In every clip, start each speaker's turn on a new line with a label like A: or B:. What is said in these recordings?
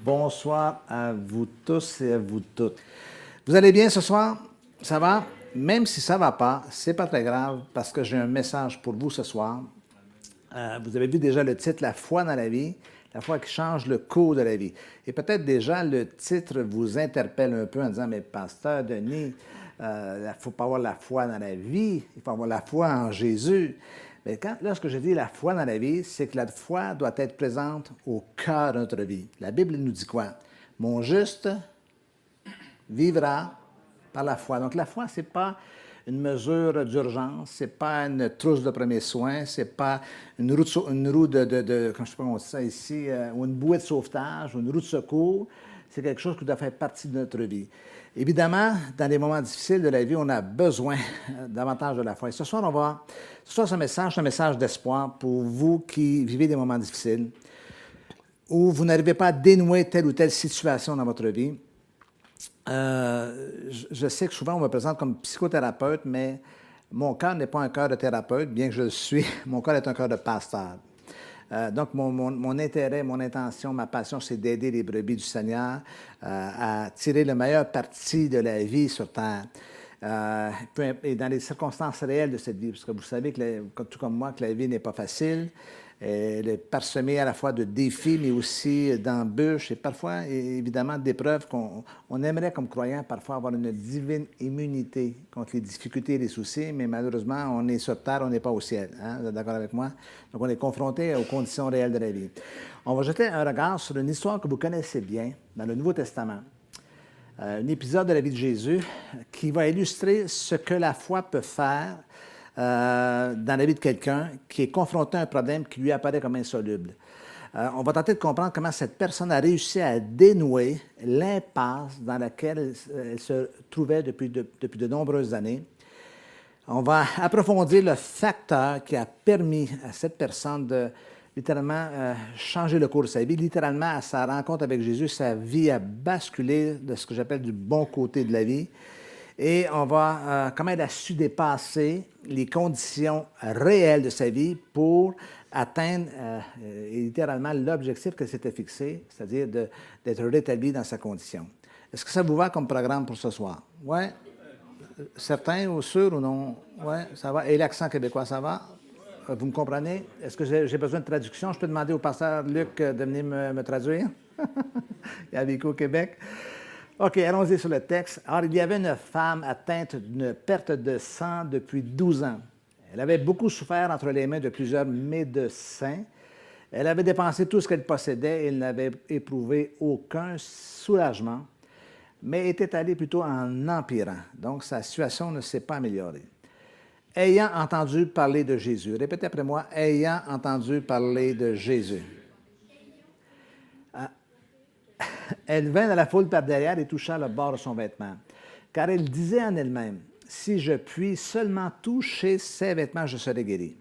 A: Bonsoir à vous tous et à vous toutes. Vous allez bien ce soir? Ça va? Même si ça ne va pas, c'est pas très grave parce que j'ai un message pour vous ce soir. Vous avez vu déjà le titre La foi dans la vie, la foi qui change le cours de la vie. Et peut-être déjà le titre vous interpelle un peu en disant, mais pasteur Denis, il ne faut pas avoir la foi dans la vie, il faut avoir la foi en Jésus. Mais lorsque je dis la foi dans la vie, c'est que la foi doit être présente au cœur de notre vie. La Bible nous dit quoi? Mon juste vivra par la foi. Donc la foi, ce n'est pas une mesure d'urgence, ce n'est pas une trousse de premiers soins, ce n'est pas une roue de comment je sais pas comment on dit ça ici, ou une bouée de sauvetage, ou une roue de secours. C'est quelque chose qui doit faire partie de notre vie. Évidemment, dans les moments difficiles de la vie, on a besoin davantage de la foi. Et ce soir, ce message, c'est un message d'espoir pour vous qui vivez des moments difficiles, où vous n'arrivez pas à dénouer telle ou telle situation dans votre vie. Je sais que souvent on me présente comme psychothérapeute, mais mon cœur n'est pas un cœur de thérapeute, bien que je le suis. Mon cœur est un cœur de pasteur. Donc, mon intérêt, mon intention, ma passion, c'est d'aider les brebis du Seigneur à tirer le meilleur parti de la vie sur terre. Et dans les circonstances réelles de cette vie, parce que vous savez, tout comme moi, que la vie n'est pas facile. Elle est parsemée à la fois de défis, mais aussi d'embûches et parfois, évidemment, d'épreuves qu'on aimerait, comme croyants, parfois avoir une divine immunité contre les difficultés et les soucis, mais malheureusement, on est sur terre, on n'est pas au ciel. Hein? Vous êtes d'accord avec moi? Donc, on est confronté aux conditions réelles de la vie. On va jeter un regard sur une histoire que vous connaissez bien dans le Nouveau Testament. Un épisode de la vie de Jésus qui va illustrer ce que la foi peut faire dans la vie de quelqu'un qui est confronté à un problème qui lui apparaît comme insoluble. On va tenter de comprendre comment cette personne a réussi à dénouer l'impasse dans laquelle elle se trouvait depuis de nombreuses années. On va approfondir le facteur qui a permis à cette personne de littéralement changer le cours de sa vie. Littéralement, à sa rencontre avec Jésus, sa vie a basculé de ce que j'appelle du bon côté de la vie. Et on va, comment elle a su dépasser les conditions réelles de sa vie pour atteindre littéralement l'objectif qu'elle s'était fixé, c'est-à-dire d'être rétablie dans sa condition. Est-ce que ça vous va comme programme pour ce soir? Oui? Certains ou sûrs ou non? Oui, ça va. Et l'accent québécois, ça va? Vous me comprenez? Est-ce que j'ai besoin de traduction? Je peux demander au pasteur Luc de venir me traduire? Il a vécu au Québec. OK, allons-y sur le texte. Alors, il y avait une femme atteinte d'une perte de sang depuis 12 ans. Elle avait beaucoup souffert entre les mains de plusieurs médecins. Elle avait dépensé tout ce qu'elle possédait et elle n'avait éprouvé aucun soulagement, mais était allée plutôt en empirant. Donc, sa situation ne s'est pas améliorée. Ayant entendu parler de Jésus, répétez après moi, ayant entendu parler de Jésus. Elle vint dans la foule par derrière et toucha le bord de son vêtement. Car elle disait en elle-même, « Si je puis seulement toucher ses vêtements, je serai guérie. »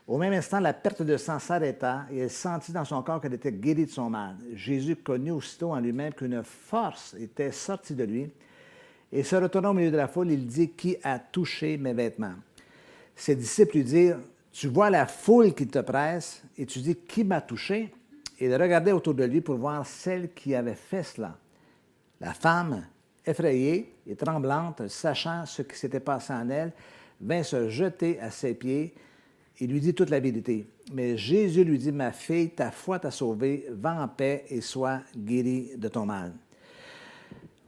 A: Au même instant, la perte de sang s'arrêta et elle sentit dans son corps qu'elle était guérie de son mal. Jésus connut aussitôt en lui-même qu'une force était sortie de lui. Et se retournant au milieu de la foule, il dit, « Qui a touché mes vêtements? » Ses disciples lui dirent, « Tu vois la foule qui te presse et tu dis, Qui m'a touché? » Et il regardait autour de lui pour voir celle qui avait fait cela. La femme, effrayée et tremblante, sachant ce qui s'était passé en elle, vint se jeter à ses pieds et lui dit toute la vérité. Mais Jésus lui dit, « Ma fille, ta foi t'a sauvée, va en paix et sois guérie de ton mal. »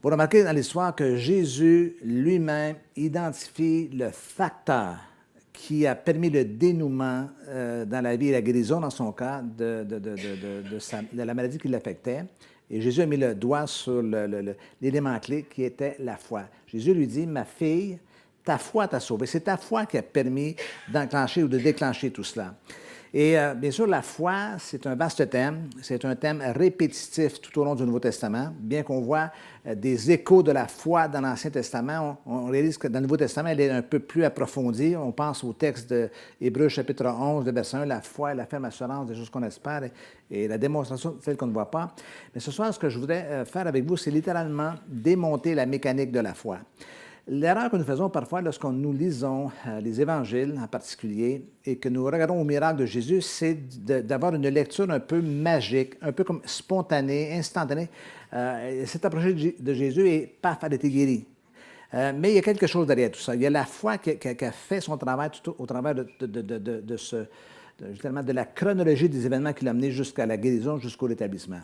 A: Vous remarquez dans l'histoire que Jésus lui-même identifie le facteur qui a permis le dénouement dans la vie et la guérison, dans son cas, de la maladie qui l'affectait. Et Jésus a mis le doigt sur l'élément clé qui était la foi. Jésus lui dit, « Ma fille, ta foi t'a sauvée. » C'est ta foi qui a permis d'enclencher ou de déclencher tout cela. Et bien sûr, la foi, c'est un vaste thème. C'est un thème répétitif tout au long du Nouveau Testament. Bien qu'on voit des échos de la foi dans l'Ancien Testament, on réalise que dans le Nouveau Testament, elle est un peu plus approfondie. On pense au texte de Hébreux chapitre 11, de verset 1, la foi et la ferme assurance des choses qu'on espère et la démonstration de celles qu'on ne voit pas. Mais ce soir, ce que je voudrais faire avec vous, c'est littéralement démonter la mécanique de la foi. L'erreur que nous faisons parfois lorsqu'on nous lisons les évangiles en particulier et que nous regardons au miracle de Jésus, c'est d'avoir une lecture un peu magique, un peu comme spontanée, instantanée. Cette approche de Jésus et paf, elle a été guérie. Mais il y a quelque chose derrière tout ça. Il y a la foi qui a fait son travail tout au travers de la chronologie des événements qui l'ont amené jusqu'à la guérison, jusqu'au rétablissement.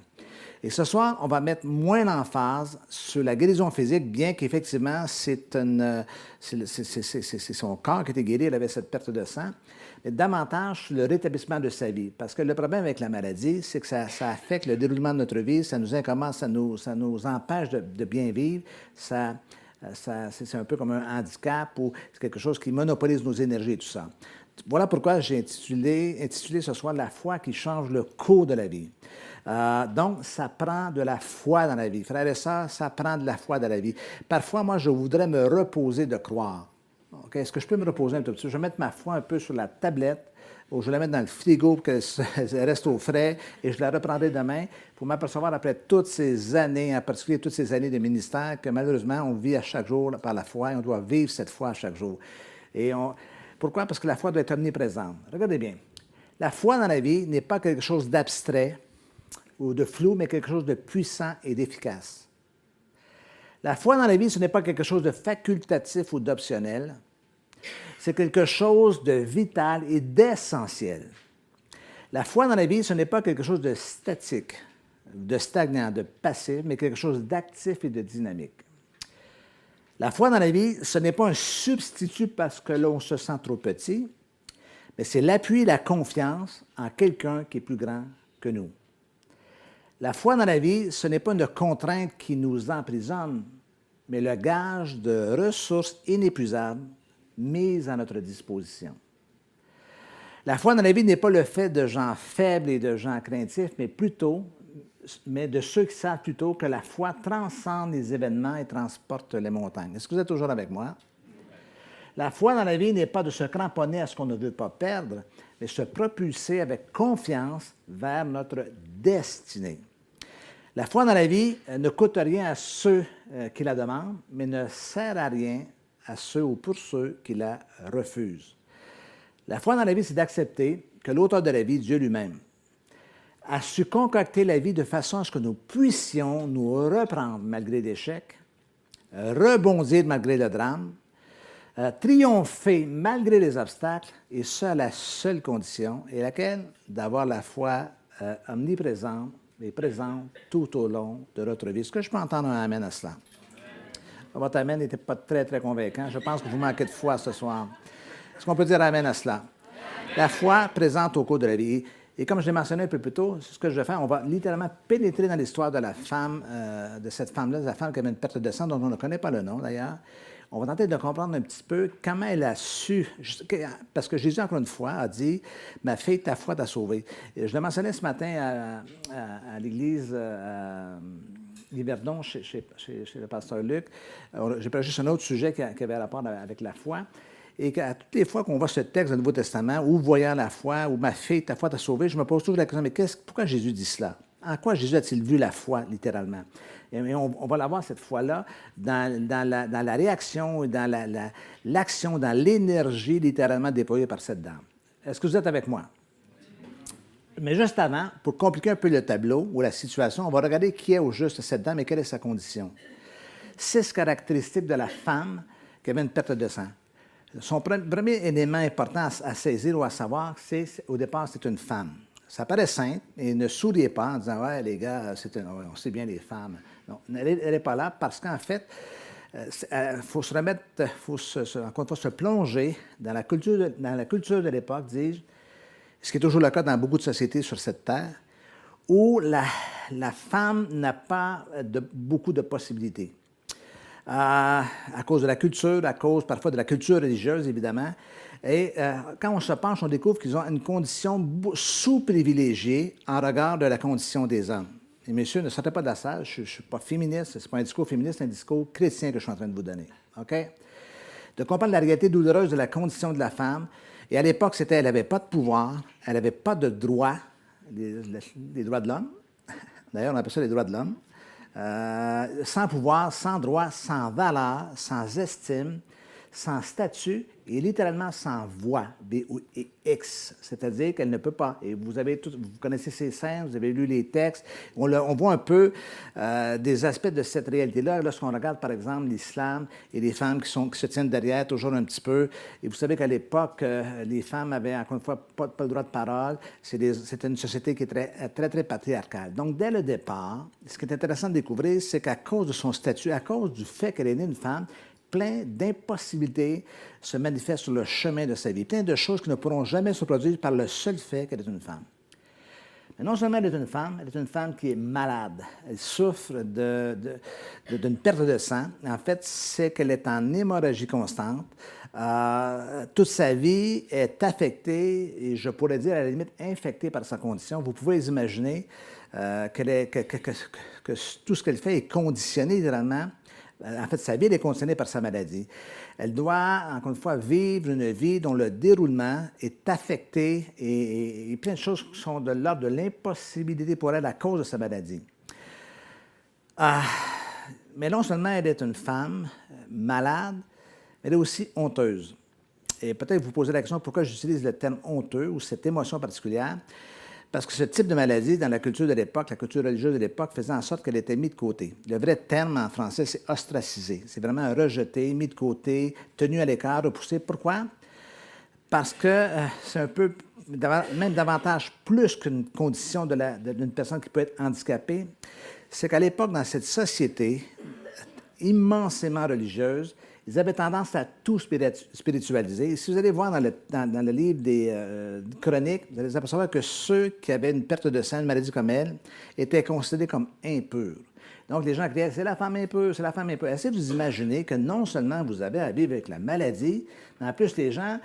A: Et ce soir, on va mettre moins l'emphase sur la guérison physique, bien qu'effectivement, c'est son corps qui était guéri, il avait cette perte de sang, mais davantage sur le rétablissement de sa vie. Parce que le problème avec la maladie, c'est que ça affecte le déroulement de notre vie, ça nous incommode, ça nous empêche de bien vivre, c'est un peu comme un handicap ou c'est quelque chose qui monopolise nos énergies et tout ça. Voilà pourquoi j'ai intitulé ce soir « La foi qui change le cours de la vie ». Donc, ça prend de la foi dans la vie. Frères et sœurs, ça prend de la foi dans la vie. Parfois, moi, je voudrais me reposer de croire. Okay? Est-ce que je peux me reposer un tout petit peu? Je vais mettre ma foi un peu sur la tablette ou je vais la mettre dans le frigo pour qu'elle reste au frais et je la reprendrai demain pour m'apercevoir après toutes ces années, en particulier toutes ces années de ministère, que malheureusement, on vit à chaque jour par la foi et on doit vivre cette foi à chaque jour. Pourquoi? Parce que la foi doit être omniprésente. Regardez bien. La foi dans la vie n'est pas quelque chose d'abstrait ou de flou, mais quelque chose de puissant et d'efficace. La foi dans la vie, ce n'est pas quelque chose de facultatif ou d'optionnel. C'est quelque chose de vital et d'essentiel. La foi dans la vie, ce n'est pas quelque chose de statique, de stagnant, de passif, mais quelque chose d'actif et de dynamique. La foi dans la vie, ce n'est pas un substitut parce que l'on se sent trop petit, mais c'est l'appui et la confiance en quelqu'un qui est plus grand que nous. La foi dans la vie, ce n'est pas une contrainte qui nous emprisonne, mais le gage de ressources inépuisables mises à notre disposition. La foi dans la vie n'est pas le fait de gens faibles et de gens craintifs, mais de ceux qui savent plutôt que la foi transcende les événements et transporte les montagnes. Est-ce que vous êtes toujours avec moi? La foi dans la vie n'est pas de se cramponner à ce qu'on ne veut pas perdre, mais se propulser avec confiance vers notre destinée. La foi dans la vie ne coûte rien à ceux qui la demandent, mais ne sert à rien à ceux ou pour ceux qui la refusent. La foi dans la vie, c'est d'accepter que l'auteur de la vie, Dieu lui-même, a su concocter la vie de façon à ce que nous puissions nous reprendre malgré l'échec, rebondir malgré le drame, triompher malgré les obstacles, et ce à la seule condition, et laquelle? D'avoir la foi omniprésente et présente tout au long de notre vie. Est-ce que je peux entendre un amen à cela? Votre amen n'était pas très, très convaincant. Je pense que vous manquez de foi ce soir. Est-ce qu'on peut dire amen à cela? La foi présente au cours de la vie. Et comme je l'ai mentionné un peu plus tôt, c'est ce que je vais faire. On va littéralement pénétrer dans l'histoire de la femme, de cette femme-là, de la femme qui avait une perte de sang, dont on ne connaît pas le nom d'ailleurs. On va tenter de comprendre un petit peu comment elle a su, parce que Jésus, encore une fois, a dit « Ma fille, ta foi t'a sauvée ». Je le mentionnais ce matin à l'église Yverdon, chez le pasteur Luc. J'ai pris juste un autre sujet qui avait rapport avec la foi. Et qu'à toutes les fois qu'on voit ce texte du Nouveau Testament, ou voyant la foi, ou ma fille, ta foi t'a sauvé, je me pose toujours la question, mais pourquoi Jésus dit cela? En quoi Jésus a-t-il vu la foi, littéralement? Et on va la voir, cette foi-là, dans la réaction, dans l'action, dans l'énergie, littéralement déployée par cette dame. Est-ce que vous êtes avec moi? Mais juste avant, pour compliquer un peu le tableau ou la situation, on va regarder qui est au juste cette dame et quelle est sa condition. 6 caractéristiques de la femme qui avait une perte de sang. Son premier élément important à saisir ou à savoir, c'est au départ, c'est une femme. Ça paraît simple, et ne souriez pas en disant « Ouais, les gars, on sait bien les femmes. » Non, elle n'est pas là parce qu'en fait, il faut se remettre, encore une fois, se plonger dans la culture de l'époque, dis-je, ce qui est toujours le cas dans beaucoup de sociétés sur cette terre, où la femme n'a pas beaucoup de possibilités. À cause de la culture, à cause parfois de la culture religieuse, évidemment. Et quand on se penche, on découvre qu'ils ont une condition sous-privilégiée en regard de la condition des hommes. Et messieurs, ne sortez pas de la salle, je ne suis pas féministe, ce n'est pas un discours féministe, c'est un discours chrétien que je suis en train de vous donner. OK? De comprendre la réalité douloureuse de la condition de la femme. Et à l'époque, elle n'avait pas de pouvoir, elle n'avait pas de droits, les droits de l'homme. D'ailleurs, on appelle ça les droits de l'homme. sans pouvoir, sans droit, sans valeur, sans estime, sans statut et littéralement sans voix, B-O-X, c'est-à-dire qu'elle ne peut pas. Et vous connaissez ces scènes, vous avez lu les textes, on voit un peu des aspects de cette réalité-là lorsqu'on regarde par exemple l'islam et les femmes qui se tiennent derrière toujours un petit peu. Et vous savez qu'à l'époque, les femmes avaient encore une fois pas le droit de parole. C'était une société qui est très patriarcale. Donc dès le départ, ce qui est intéressant de découvrir, c'est qu'à cause de son statut, à cause du fait qu'elle est née une femme, plein d'impossibilités se manifestent sur le chemin de sa vie. Plein de choses qui ne pourront jamais se produire par le seul fait qu'elle est une femme. Mais non seulement elle est une femme qui est malade. Elle souffre d'une perte de sang. En fait, c'est qu'elle est en hémorragie constante. Toute sa vie est affectée, et je pourrais dire à la limite infectée par sa condition. Vous pouvez imaginer que tout ce qu'elle fait est conditionné, littéralement. En fait, sa vie est conditionnée par sa maladie. Elle doit, encore une fois, vivre une vie dont le déroulement est affecté et plein de choses qui sont de l'ordre de l'impossibilité pour elle à cause de sa maladie. Mais non seulement elle est une femme malade, mais elle est aussi honteuse. Et peut-être vous posez la question pourquoi j'utilise le terme honteux ou cette émotion particulière. Parce que ce type de maladie, dans la culture de l'époque, la culture religieuse de l'époque, faisait en sorte qu'elle était mise de côté. Le vrai terme en français, c'est ostracisé. C'est vraiment rejeté, mis de côté, tenu à l'écart, repoussé. Pourquoi? Parce que c'est un peu, même davantage plus qu'une condition d'une personne qui peut être handicapée, c'est qu'à l'époque, dans cette société immensément religieuse, ils avaient tendance à tout spiritualiser. Et si vous allez voir dans le livre des chroniques, vous allez apercevoir que ceux qui avaient une perte de sang, une maladie comme elle, étaient considérés comme impurs. Donc, les gens criaient « c'est la femme impure, c'est la femme impure ». Essayez de vous imaginer que non seulement vous avez à vivre avec la maladie, mais en plus, les gens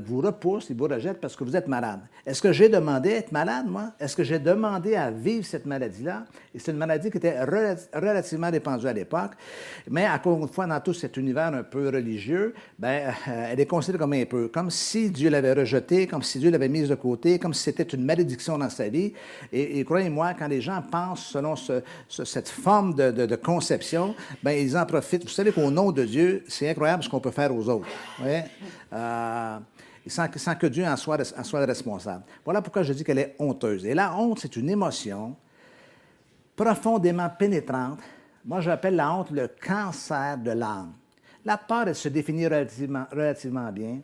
A: vous repoussent, ils vous rejettent parce que vous êtes malade. Est-ce que j'ai demandé à être malade, moi? Est-ce que j'ai demandé à vivre cette maladie-là? Et c'est une maladie qui était relativement répandue à l'époque, mais encore une fois, dans tout cet univers un peu religieux, elle est considérée comme impure, comme si Dieu l'avait rejetée, comme si Dieu l'avait mise de côté, comme si c'était une malédiction dans sa vie. Et croyez-moi, quand les gens pensent selon cette forme de conception, ils en profitent. Vous savez qu'au nom de Dieu, c'est incroyable ce qu'on peut faire aux autres. Ouais? Sans que Dieu en soit responsable. Voilà pourquoi je dis qu'elle est honteuse. Et la honte, c'est une émotion profondément pénétrante. Moi, j'appelle la honte le cancer de l'âme. La peur, elle se définit relativement bien.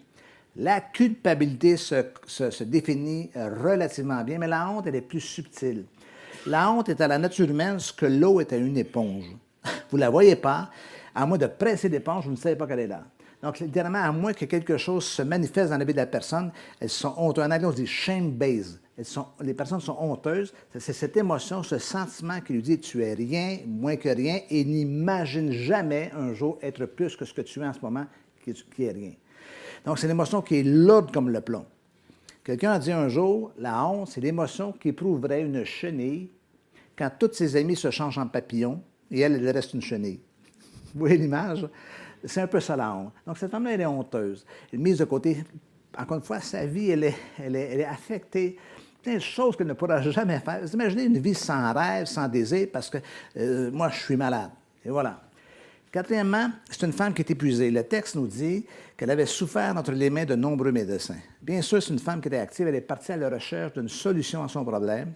A: La culpabilité se définit relativement bien, mais la honte, elle est plus subtile. La honte est à la nature humaine ce que l'eau est à une éponge. Vous ne la voyez pas. À moins de presser l'éponge, vous ne savez pas qu'elle est là. Donc, littéralement, à moins que quelque chose se manifeste dans la vie de la personne, elles sont honteuses. En anglais, on dit shame-based. Les personnes sont honteuses. C'est cette émotion, ce sentiment qui lui dit « tu es rien, moins que rien » et n'imagine jamais un jour être plus que ce que tu es en ce moment, qui est rien. Donc, c'est l'émotion qui est lourde comme le plomb. Quelqu'un a dit un jour, la honte, c'est l'émotion qu'éprouverait une chenille quand tous ses amis se changent en papillon et elle reste une chenille. Vous voyez l'image? C'est un peu ça la honte. Donc, cette femme-là, elle est honteuse. Elle est mise de côté. Encore une fois, sa vie, elle est affectée. Plein de choses qu'elle ne pourra jamais faire. Vous imaginez une vie sans rêve, sans désir, parce que moi, je suis malade. Et voilà. Quatrièmement, c'est une femme qui est épuisée. Le texte nous dit qu'elle avait souffert entre les mains de nombreux médecins. Bien sûr, c'est une femme qui était active. Elle est partie à la recherche d'une solution à son problème,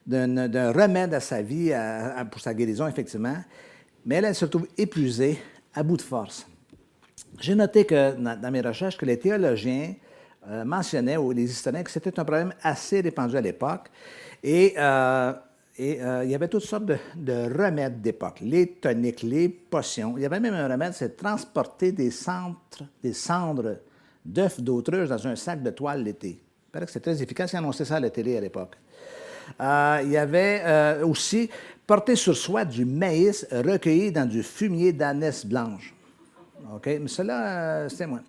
A: d'un remède à sa vie, pour sa guérison, effectivement. Mais elle se trouve épuisée, à bout de force. J'ai noté que dans mes recherches que les théologiens mentionnaient, ou les historiens, que c'était un problème assez répandu à l'époque. Et il y avait toutes sortes de remèdes d'époque, les toniques, les potions. Il y avait même un remède, c'est de transporter des cendres d'œufs d'autruche dans un sac de toile l'été. Il paraît que c'est très efficace, ils annonçaient ça à la télé à l'époque. Il y avait aussi porter sur soi du maïs recueilli dans du fumier d'ânesse blanche. OK? Mais cela, c'était moi.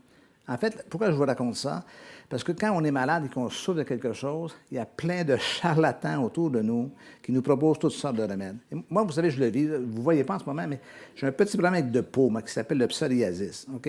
A: En fait, pourquoi je vous raconte ça? Parce que quand on est malade et qu'on souffre de quelque chose, il y a plein de charlatans autour de nous qui nous proposent toutes sortes de remèdes. Et moi, vous savez, je le vis, vous ne voyez pas en ce moment, mais j'ai un petit problème avec de peau, moi, qui s'appelle le psoriasis. OK?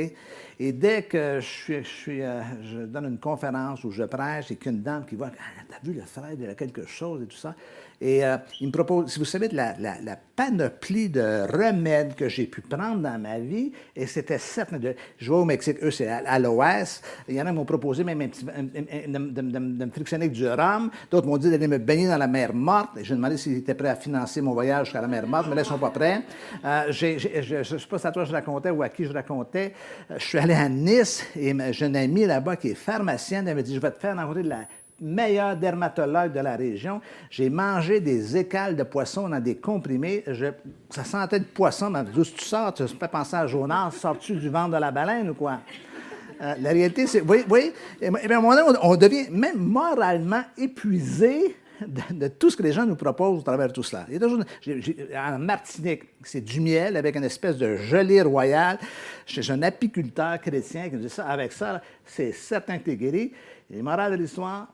A: Et dès que je donne une conférence où je prêche et qu'une dame qui voit, ah, t'as vu le frère, il a quelque chose et tout ça. Et il me propose, si vous savez, la panoplie de remèdes que j'ai pu prendre dans ma vie, et c'était certain. Je vais au Mexique, eux, c'est à l'Ouest. Il y en a qui m'ont proposé même de me frictionner avec du rhum. D'autres m'ont dit d'aller me baigner dans la mer morte. Et j'ai demandé s'ils étaient prêts à financer mon voyage jusqu'à la mer morte, mais là, ils ne sont pas prêts. Je ne sais pas si à toi je racontais ou à qui je racontais. Je suis allé à Nice et j'ai une amie là-bas qui est pharmacienne. Elle m'a dit, je vais te faire rencontrer de la meilleur dermatologue de la région. J'ai mangé des écales de poisson dans des comprimés. Ça sentait de poisson. D'où tu sors? Tu me fais penser à Jonas. Sors-tu du ventre de la baleine ou quoi? La réalité, c'est... Vous voyez? Et à un moment donné, on devient même moralement épuisé de tout ce que les gens nous proposent à travers tout cela. Il y a toujours, en Martinique, c'est du miel avec une espèce de gelée royale. Chez un apiculteur chrétien qui me dit ça. Avec ça, c'est certain que tu es guéri. Et morale de l'histoire,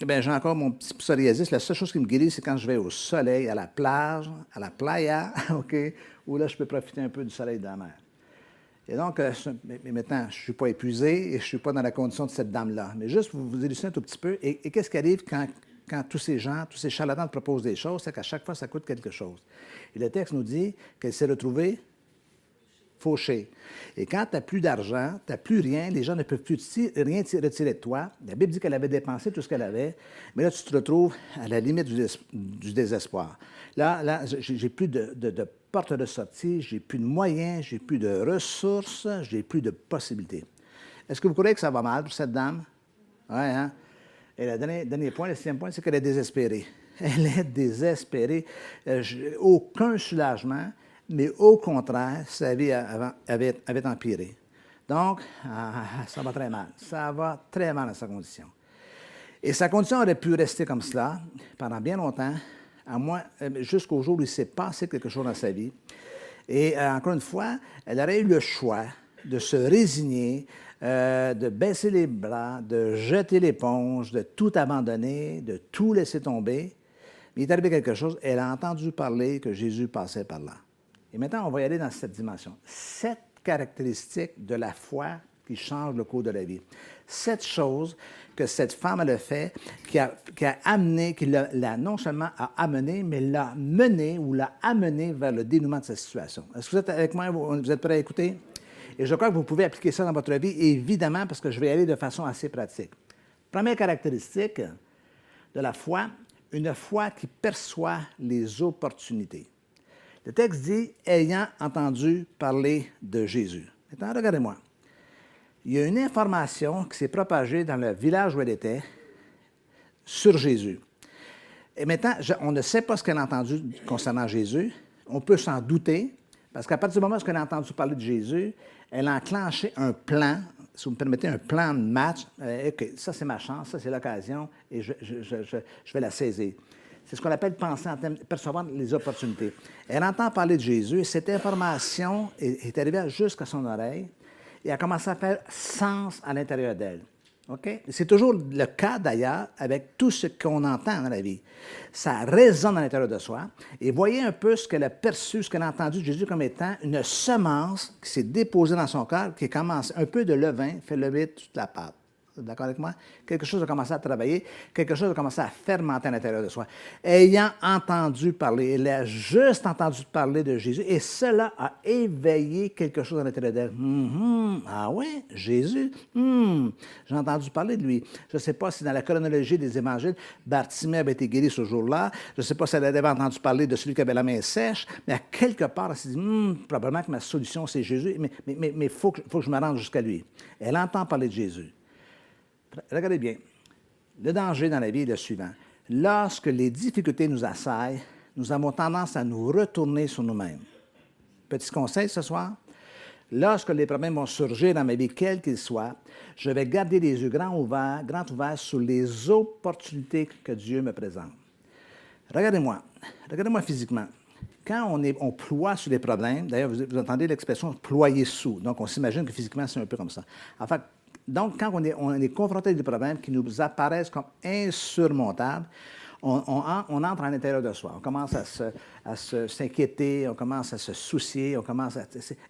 A: eh bien, j'ai encore mon petit psoriasis. La seule chose qui me guérit, c'est quand je vais au soleil, à la plage, à la playa, OK, où là, je peux profiter un peu du soleil de la mer. Et donc, mais maintenant, je ne suis pas épuisé et je ne suis pas dans la condition de cette dame-là. Mais juste pour vous illustrer un tout petit peu, et qu'est-ce qui arrive quand tous ces gens, tous ces charlatans te proposent des choses, c'est qu'à chaque fois, ça coûte quelque chose. Et le texte nous dit qu'elle s'est retrouvée fauchée. Et quand tu n'as plus d'argent, tu n'as plus rien, les gens ne peuvent plus rien retirer de toi. La Bible dit qu'elle avait dépensé tout ce qu'elle avait, mais là, tu te retrouves à la limite du désespoir. Là j'ai plus de porte de sortie, j'ai plus de moyens, j'ai plus de ressources, j'ai plus de possibilités. Est-ce que vous croyez que ça va mal pour cette dame? Oui, hein? Et le dernier point, le sixième point, c'est qu'elle est désespérée. Elle est désespérée. Aucun soulagement. Mais au contraire, sa vie avait empiré. Donc, ça va très mal. Ça va très mal à sa condition. Et sa condition aurait pu rester comme cela pendant bien longtemps, à moins jusqu'au jour où il s'est passé quelque chose dans sa vie. Et encore une fois, elle aurait eu le choix de se résigner, de baisser les bras, de jeter l'éponge, de tout abandonner, de tout laisser tomber. Mais il est arrivé quelque chose. Elle a entendu parler que Jésus passait par là. Et maintenant, on va y aller dans cette dimension. 7 caractéristiques de la foi qui changent le cours de la vie. 7 choses que cette femme a fait, qui a amené, qui l'a non seulement a amené, mais l'a mené ou l'a amené vers le dénouement de sa situation. Est-ce que vous êtes avec moi? Vous êtes prêts à écouter? Et je crois que vous pouvez appliquer ça dans votre vie, évidemment, parce que je vais y aller de façon assez pratique. Première caractéristique de la foi, une foi qui perçoit les opportunités. Le texte dit « ayant entendu parler de Jésus ». Maintenant, regardez-moi. Il y a une information qui s'est propagée dans le village où elle était sur Jésus. Et maintenant, on ne sait pas ce qu'elle a entendu concernant Jésus. On peut s'en douter, parce qu'à partir du moment où elle a entendu parler de Jésus, elle a enclenché un plan, si vous me permettez, un plan de match. OK, ça, c'est ma chance, ça, c'est l'occasion, et je vais la saisir. C'est ce qu'on appelle penser en termes, percevoir les opportunités. Elle entend parler de Jésus et cette information est arrivée jusqu'à son oreille et a commencé à faire sens à l'intérieur d'elle. OK? C'est toujours le cas, d'ailleurs, avec tout ce qu'on entend dans la vie. Ça résonne à l'intérieur de soi. Et voyez un peu ce qu'elle a perçu, ce qu'elle a entendu de Jésus comme étant une semence qui s'est déposée dans son cœur, qui commence un peu de levain, fait lever toute la pâte. D'accord avec moi? Quelque chose a commencé à travailler, quelque chose a commencé à fermenter à l'intérieur de soi. Ayant entendu parler, elle a juste entendu parler de Jésus et cela a éveillé quelque chose à l'intérieur d'elle. Ah oui, Jésus? J'ai entendu parler de lui. Je ne sais pas si dans la chronologie des évangiles, Bartimée avait été guéri ce jour-là. Je ne sais pas si elle avait entendu parler de celui qui avait la main sèche, mais à quelque part, elle s'est dit, probablement que ma solution, c'est Jésus, mais il faut que je me rende jusqu'à lui. Elle entend parler de Jésus. Regardez bien, le danger dans la vie est le suivant. Lorsque les difficultés nous assaillent, nous avons tendance à nous retourner sur nous-mêmes. Petit conseil ce soir, lorsque les problèmes vont surgir dans ma vie, quels qu'ils soient, je vais garder les yeux grands ouverts sur les opportunités que Dieu me présente. Regardez-moi physiquement. quand on ploie sur les problèmes, d'ailleurs, vous entendez l'expression ployer sous. Donc, on s'imagine que physiquement, c'est un peu comme ça. Enfin, donc, quand on est confronté à des problèmes qui nous apparaissent comme insurmontables, on entre à l'intérieur de soi. On commence à s'inquiéter, on commence à se soucier, on commence à...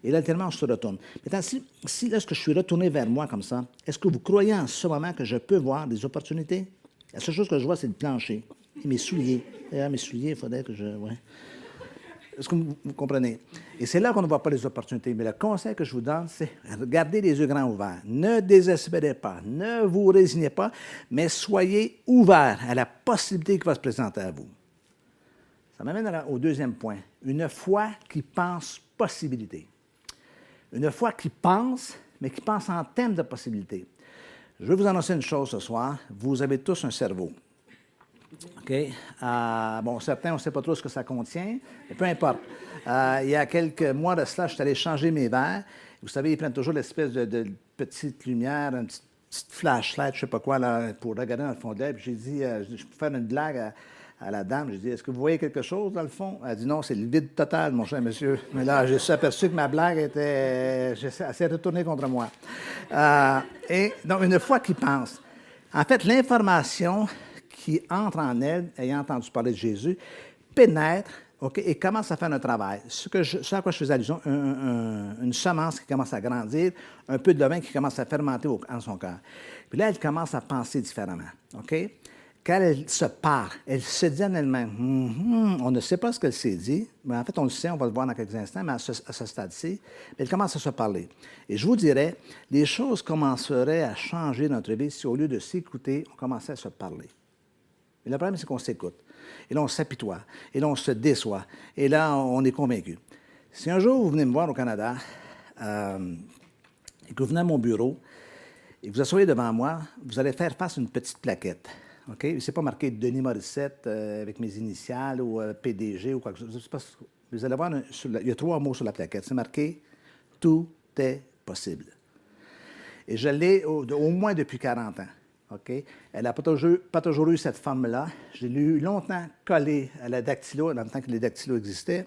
A: Et là, tellement, on se retourne. Maintenant, si lorsque je suis retourné vers moi comme ça, est-ce que vous croyez en ce moment que je peux voir des opportunités? La seule chose que je vois, c'est le plancher et mes souliers. D'ailleurs, mes souliers, il faudrait que je... Ouais. Est-ce que vous comprenez? Et c'est là qu'on ne voit pas les opportunités. Mais le conseil que je vous donne, c'est gardez les yeux grands ouverts. Ne désespérez pas, ne vous résignez pas, mais soyez ouverts à la possibilité qui va se présenter à vous. Ça m'amène au deuxième point. Une foi qui pense possibilité. Une foi qui pense, mais qui pense en termes de possibilités. Je vais vous annoncer une chose ce soir. Vous avez tous un cerveau. OK? Bon, certains, on ne sait pas trop ce que ça contient, mais peu importe. Il y a quelques mois de cela, je suis allé changer mes verres. Vous savez, ils prennent toujours l'espèce de petite lumière, une petite flashlight, je ne sais pas quoi, là, pour regarder dans le fond de l'air. Puis j'ai dit, je peux faire une blague à la dame. J'ai dit, est-ce que vous voyez quelque chose dans le fond? Elle a dit, non, c'est le vide total, mon cher monsieur. Mais là, je suis aperçu que ma blague elle s'est retournée contre moi. Et donc, une fois qu'il pense, en fait, l'information qui entre en elle, ayant entendu parler de Jésus, pénètre, OK, et commence à faire un travail. Ce à quoi je faisais allusion, une semence qui commence à grandir, un peu de levain qui commence à fermenter en son cœur. Puis là, elle commence à penser différemment. OK? Quand elle se parle, elle se dit en elle-même, on ne sait pas ce qu'elle s'est dit, mais en fait, on le sait, on va le voir dans quelques instants, mais à ce stade-ci, elle commence à se parler. Et je vous dirais, les choses commenceraient à changer dans notre vie si, au lieu de s'écouter, on commençait à se parler. Et le problème, c'est qu'on s'écoute. Et là, on s'apitoie. Et là, on se déçoit. Et là, on est convaincu. Si un jour, vous venez me voir au Canada, et que vous venez à mon bureau, et que vous asseyez devant moi, vous allez faire face à une petite plaquette. OK? Ce n'est pas marqué Denis Morissette avec mes initiales ou PDG ou quoi que ce soit. Vous allez voir, il y a 3 mots sur la plaquette. C'est marqué « Tout est possible ». Et je l'ai au moins depuis 40 ans. Okay? Elle n'a pas toujours eu cette forme-là. Je l'ai eu longtemps collée à la dactylo, dans le temps que les dactylos existaient,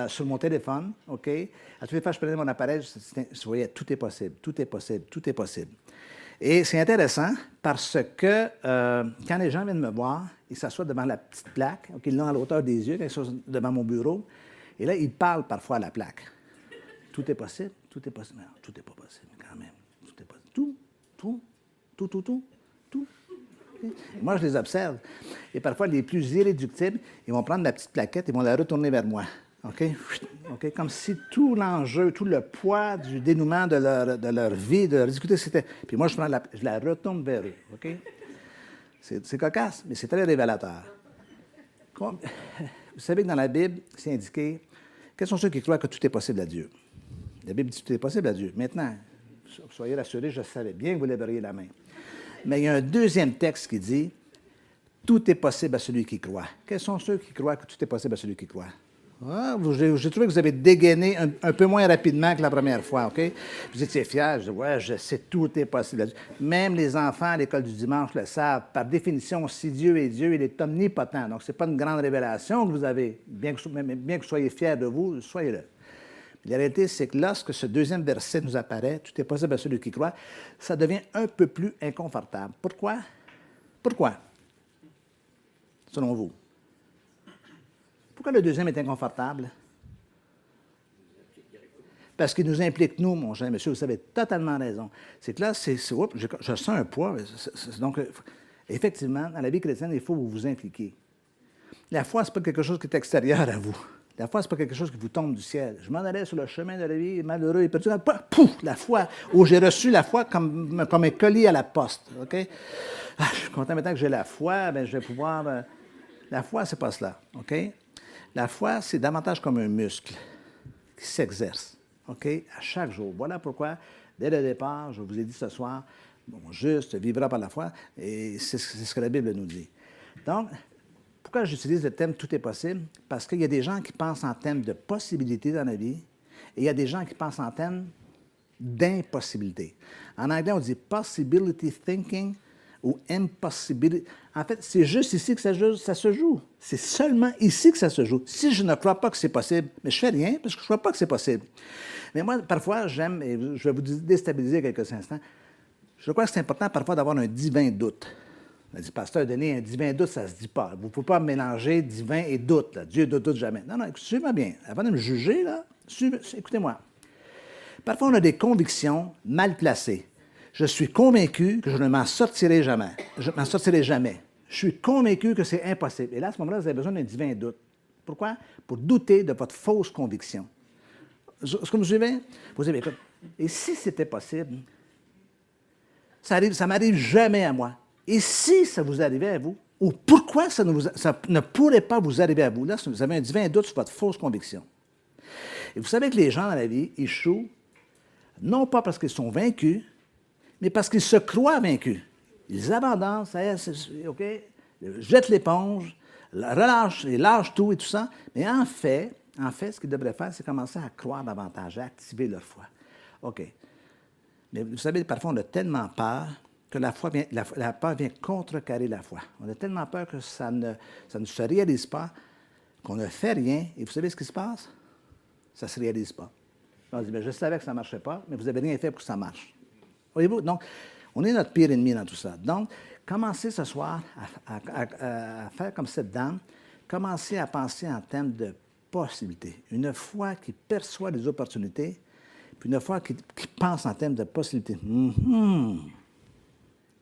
A: sur mon téléphone. Okay? À toutes les fois que je prenais mon appareil, je voyais tout est possible, tout est possible, tout est possible. Et c'est intéressant parce que quand les gens viennent me voir, ils s'assoient devant la petite plaque, okay, ils l'ont à la hauteur des yeux, quand ils sont devant mon bureau, et là, ils parlent parfois à la plaque. Tout est possible, tout est possible. Non, tout n'est pas possible quand même. Tout est possible. Tout. Moi, je les observe. Et parfois, les plus irréductibles, ils vont prendre la petite plaquette et vont la retourner vers moi. OK? Comme si tout l'enjeu, tout le poids du dénouement de leur vie, de leur difficulté, c'était... Puis moi, je la retourne vers eux. OK? C'est cocasse, mais c'est très révélateur. Vous savez que dans la Bible, c'est indiqué, quels sont ceux qui croient que tout est possible à Dieu? La Bible dit que tout est possible à Dieu. Maintenant, soyez rassurés, je savais bien que vous lèveriez la main. Mais il y a un deuxième texte qui dit « Tout est possible à celui qui croit ». Quels sont ceux qui croient que tout est possible à celui qui croit? Ah, j'ai trouvé que vous avez dégainé un peu moins rapidement que la première fois, OK? Vous étiez fiers, je dis « Ouais, je sais, tout est possible à Dieu ». Même les enfants à l'école du dimanche le savent. Par définition, si Dieu est Dieu, il est omnipotent. Donc, ce n'est pas une grande révélation que vous avez. Bien que vous soyez fiers de vous, soyez-le. La réalité, c'est que lorsque ce deuxième verset nous apparaît, tout est possible à celui qui croit, ça devient un peu plus inconfortable. Pourquoi? Pourquoi? Selon vous. Pourquoi le deuxième est inconfortable? Parce qu'il nous implique, nous, mon cher monsieur, vous avez totalement raison. C'est que là, je sens un poids. Donc, effectivement, dans la vie chrétienne, il faut que vous vous impliquiez. La foi, ce n'est pas quelque chose qui est extérieur à vous. La foi, ce n'est pas quelque chose qui vous tombe du ciel. Je m'en allais sur le chemin de la vie, malheureux et perdu. Pouf! La foi, où j'ai reçu la foi comme un colis à la poste. OK? Je suis content maintenant que j'ai la foi, bien, je vais pouvoir... La foi, ce n'est pas cela. OK? La foi, c'est davantage comme un muscle qui s'exerce. OK? À chaque jour. Voilà pourquoi, dès le départ, je vous ai dit ce soir, bon, juste vivra par la foi, et c'est ce que la Bible nous dit. Donc, pourquoi j'utilise le thème « Tout est possible » ? Parce qu'il y a des gens qui pensent en termes de possibilités dans la vie et il y a des gens qui pensent en termes d'impossibilité. En anglais, on dit « possibility thinking » ou impossibilité. En fait, c'est juste ici que ça se joue. C'est seulement ici que ça se joue. Si je ne crois pas que c'est possible, mais je ne fais rien parce que je ne crois pas que c'est possible. Mais moi, parfois, j'aime, et je vais vous déstabiliser quelques instants, je crois que c'est important parfois d'avoir un divin doute. On a dit, pasteur Denis, un divin doute, ça ne se dit pas. Vous ne pouvez pas mélanger divin et doute. Là. Dieu ne doute jamais. Non, non, suivez-moi bien. Avant de me juger, là, écoutez-moi. Parfois, on a des convictions mal placées. Je suis convaincu que je ne m'en sortirai jamais. Je ne m'en sortirai jamais. Je suis convaincu que c'est impossible. Et là, à ce moment-là, vous avez besoin d'un divin doute. Pourquoi? Pour douter de votre fausse conviction. Est-ce que vous me suivez? Vous dites, écoute, et si c'était possible? Ça m'arrive jamais à moi. Et si ça vous arrivait à vous? Ou pourquoi ça ne pourrait pas vous arriver à vous? Là, vous avez un divin doute sur votre fausse conviction. Et vous savez que les gens dans la vie échouent, non pas parce qu'ils sont vaincus, mais parce qu'ils se croient vaincus. Ils abandonnent, ça y est, OK, jettent l'éponge, ils lâchent tout et tout ça. Mais en fait, ce qu'ils devraient faire, c'est commencer à croire davantage, à activer leur foi. OK. Mais vous savez, parfois, on a tellement peur que la peur vient contrecarrer la foi. On a tellement peur que ça ne se réalise pas, qu'on ne fait rien. Et vous savez ce qui se passe? Ça ne se réalise pas. On dit, bien, je savais que ça ne marchait pas, mais vous n'avez rien fait pour que ça marche. Voyez-vous? Donc, on est notre pire ennemi dans tout ça. Donc, commencez ce soir à faire comme cette dame, commencez à penser en termes de possibilités. Une foi qui perçoit les opportunités, puis une foi qui pense en termes de possibilités.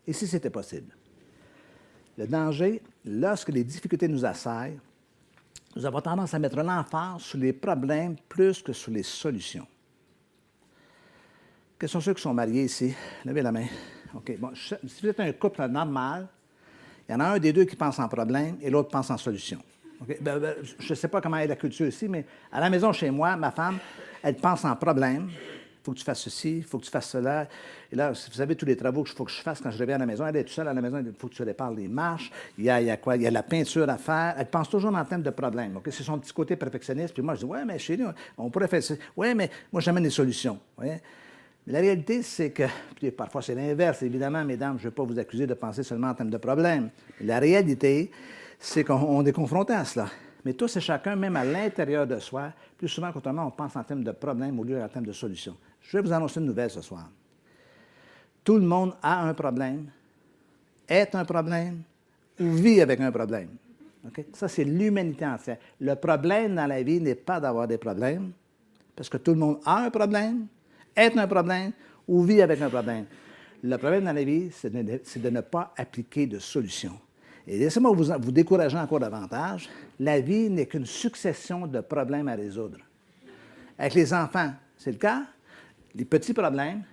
A: Et si c'était possible? Le danger, lorsque les difficultés nous assaillent, nous avons tendance à mettre l'emphase sur les problèmes plus que sur les solutions. Quels sont ceux qui sont mariés ici? Levez la main. OK. Bon, si vous êtes un couple normal, il y en a un des deux qui pense en problème et l'autre pense en solution. Okay? Je ne sais pas comment est la culture ici, mais à la maison, chez moi, ma femme, elle pense en problème. Il faut que tu fasses ceci, il faut que tu fasses cela. Et là, vous savez, tous les travaux qu'il faut que je fasse quand je reviens à la maison, elle est toute seule à la maison, il faut que tu répares les marches, il y a quoi? Il y a la peinture à faire. Elle pense toujours en termes de problème. Okay? C'est son petit côté perfectionniste. Puis moi, je dis, ouais, mais chérie, on pourrait faire ça. Ouais, mais moi, j'amène des solutions. Ouais? Mais la réalité, c'est que, puis parfois c'est l'inverse, évidemment, mesdames, je ne vais pas vous accuser de penser seulement en termes de problème. Mais la réalité, c'est qu'on est confronté à cela. Mais tous et chacun, même à l'intérieur de soi, plus souvent qu'autrement, on pense en termes de problème au lieu d'en termes de solution. Je vais vous annoncer une nouvelle ce soir. Tout le monde a un problème, est un problème ou vit avec un problème. Okay? Ça, c'est l'humanité entière. Le problème dans la vie n'est pas d'avoir des problèmes, parce que tout le monde a un problème, est un problème ou vit avec un problème. Le problème dans la vie, c'est de ne pas appliquer de solution. Et laissez-moi vous décourager encore davantage. La vie n'est qu'une succession de problèmes à résoudre. Avec les enfants, c'est le cas. Les petits problèmes,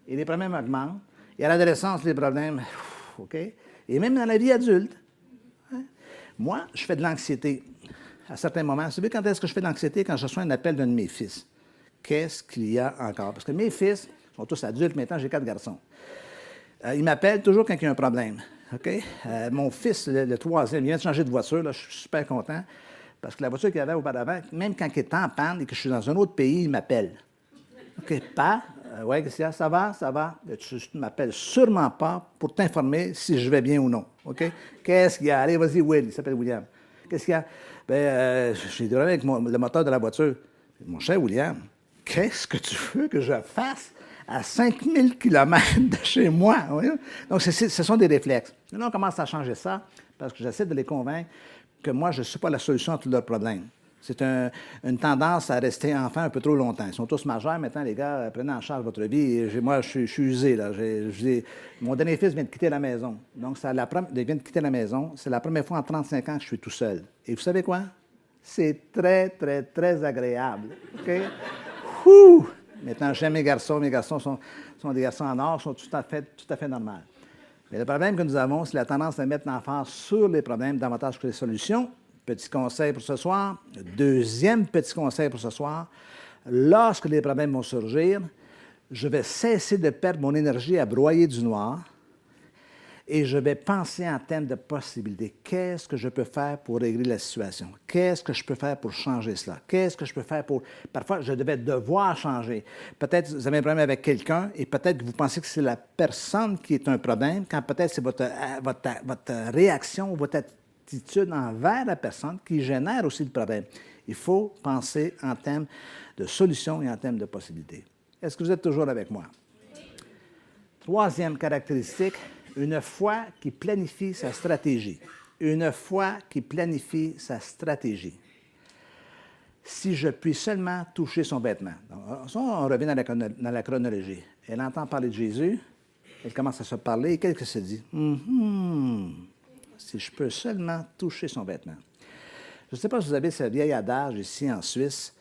A: et les problèmes augmentent. Et à l'adolescence, les problèmes, OK? Et même dans la vie adulte. Hein? Moi, je fais de l'anxiété à certains moments. Vous savez quand est-ce que je fais de l'anxiété? Quand je reçois un appel d'un de mes fils. Qu'est-ce qu'il y a encore? Parce que mes fils sont tous adultes, maintenant j'ai 4 garçons. Ils m'appellent toujours quand il y a un problème. OK? Mon fils, le troisième, il vient de changer de voiture, là, je suis super content, parce que la voiture qu'il avait auparavant, même quand il est en panne et que je suis dans un autre pays, il m'appelle. OK, pas? Oui, qu'est-ce qu'il y a? Ça va? Ça va? Tu ne m'appelles sûrement pas pour t'informer si je vais bien ou non. OK? Qu'est-ce qu'il y a? Allez, vas-y, Will, il s'appelle William. Qu'est-ce qu'il y a? Bien, j'ai des problèmes avec le moteur de la voiture. Mon cher William, qu'est-ce que tu veux que je fasse à 5000 km de chez moi? Oui? Donc, ce sont des réflexes. Et là, on commence à changer ça parce que j'essaie de les convaincre que moi, je ne suis pas la solution à tous leurs problèmes. C'est une tendance à rester enfant un peu trop longtemps. Ils sont tous majeurs maintenant, les gars, prenez en charge votre vie. Et moi, je suis usé. Là. Mon dernier fils vient de quitter la maison. Donc, il vient de quitter la maison. C'est la première fois en 35 ans que je suis tout seul. Et vous savez quoi? C'est très, très, très agréable. OK? Ouh! Maintenant, j'aime mes garçons. Mes garçons sont des garçons en or, sont tout à fait normaux. Mais le problème que nous avons, c'est la tendance à mettre l'emphase sur les problèmes davantage que les solutions. Petit conseil pour ce soir. Deuxième petit conseil pour ce soir. Lorsque les problèmes vont surgir, je vais cesser de perdre mon énergie à broyer du noir et je vais penser en termes de possibilités. Qu'est-ce que je peux faire pour régler la situation? Qu'est-ce que je peux faire pour changer cela? Qu'est-ce que je peux faire pour... Parfois, je devais devoir changer. Peut-être que vous avez un problème avec quelqu'un et peut-être que vous pensez que c'est la personne qui est un problème, quand peut-être c'est votre réaction, votre attitude envers la personne qui génère aussi le problème. Il faut penser en termes de solutions et en termes de possibilités. Est-ce que vous êtes toujours avec moi? Troisième caractéristique, une foi qui planifie sa stratégie. Une foi qui planifie sa stratégie. Si je puis seulement toucher son vêtement. Donc, ça, on revient dans la chronologie. Elle entend parler de Jésus, elle commence à se parler, et qu'est-ce qu'elle se dit? Si je peux seulement toucher son vêtement. Je ne sais pas si vous avez ce vieil adage ici en Suisse,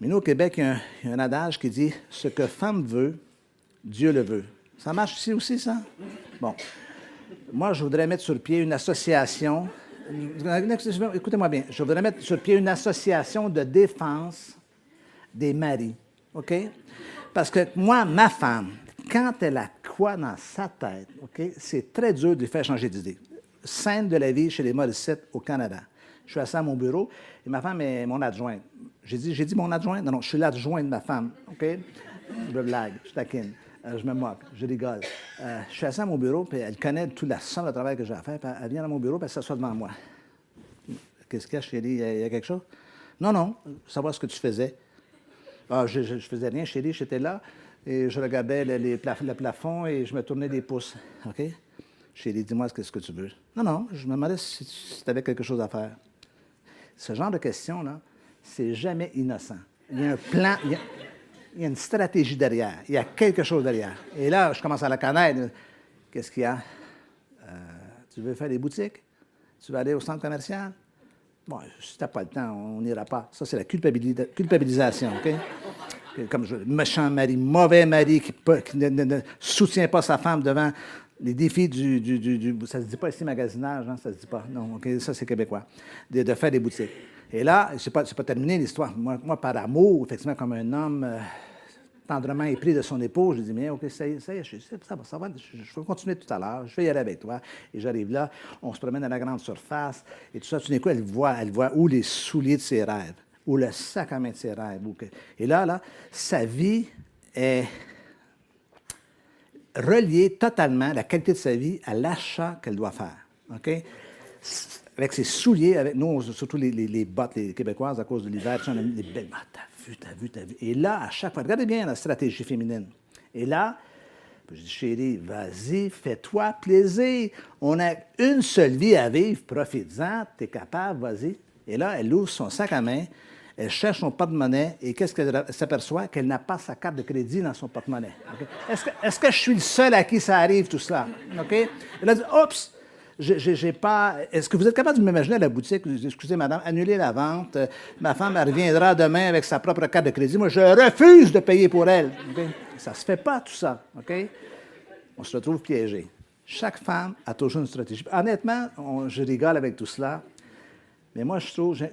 A: mais nous, au Québec, il y a un adage qui dit « Ce que femme veut, Dieu le veut ». Ça marche ici aussi, ça? Bon. Moi, je voudrais mettre sur pied une association. Écoutez-moi bien. Je voudrais mettre sur pied une association de défense des maris. OK? Parce que moi, ma femme, quand elle a quoi dans sa tête, OK, c'est très dur de lui faire changer d'idée. Scène de la vie chez les Morissette au Canada. Je suis assis à mon bureau et ma femme est mon adjointe. J'ai dit mon adjointe? Non, je suis l'adjointe de ma femme. OK? Je blague, je taquine. Je me moque, je rigole. Je suis assis à mon bureau, puis elle connaît toute la somme de travail que j'ai à faire, puis elle vient à mon bureau, puis elle s'assoit devant moi. Qu'est-ce qu'il y a, chérie? Il y a quelque chose? Non, savoir ce que tu faisais. Ah, je faisais rien, chérie, j'étais là, et je regardais le plafond, et je me tournais des pouces. OK? Chérie, dis-moi ce que tu veux. Non, je me demandais si tu avais quelque chose à faire. Ce genre de questions-là, c'est jamais innocent. Il y a un plan... Il y a une stratégie derrière. Il y a quelque chose derrière. Et là, je commence à la connaître. Qu'est-ce qu'il y a? Tu veux faire des boutiques? Tu veux aller au centre commercial? Bon, si tu n'as pas le temps, on n'ira pas. Ça, c'est la culpabilisation, OK? Comme méchant mari, mauvais mari qui ne soutient pas sa femme devant les défis ça ne se dit pas ici magasinage, hein, ça ne se dit pas. Non, OK, ça, c'est québécois. De faire des boutiques. Et là, c'est pas terminé l'histoire. Moi, par amour, effectivement, comme un homme tendrement épris de son épouse, je dis, mais OK, ça y est, ça va, je vais continuer tout à l'heure, je vais y aller avec toi. Et j'arrive là, on se promène à la grande surface, et tout ça, tout d'un coup, elle voit où les souliers de ses rêves, ou le sac à main de ses rêves. Et là, sa vie est reliée totalement, la qualité de sa vie, à l'achat qu'elle doit faire. OK? Avec ses souliers, avec nous, surtout les bottes, les Québécoises, à cause de l'hiver, on a mis des belles bottes. T'as vu. Et là, à chaque fois, regardez bien la stratégie féminine. Et là, je dis, chérie, vas-y, fais-toi plaisir. On a une seule vie à vivre, profites-en, t'es capable, vas-y. Et là, elle ouvre son sac à main, elle cherche son porte-monnaie, et qu'est-ce qu'elle s'aperçoit? Qu'elle n'a pas sa carte de crédit dans son porte-monnaie. Okay? Est-ce que je suis le seul à qui ça arrive, tout cela? OK? Elle a dit, oups! J'ai pas. Est-ce que vous êtes capable de m'imaginer à la boutique? Excusez, madame, annulez la vente. Ma femme, elle reviendra demain avec sa propre carte de crédit. Moi, je refuse de payer pour elle. Okay? Ça ne se fait pas, tout ça. OK? On se retrouve piégé. Chaque femme a toujours une stratégie. Honnêtement, je rigole avec tout cela, mais moi, je trouve que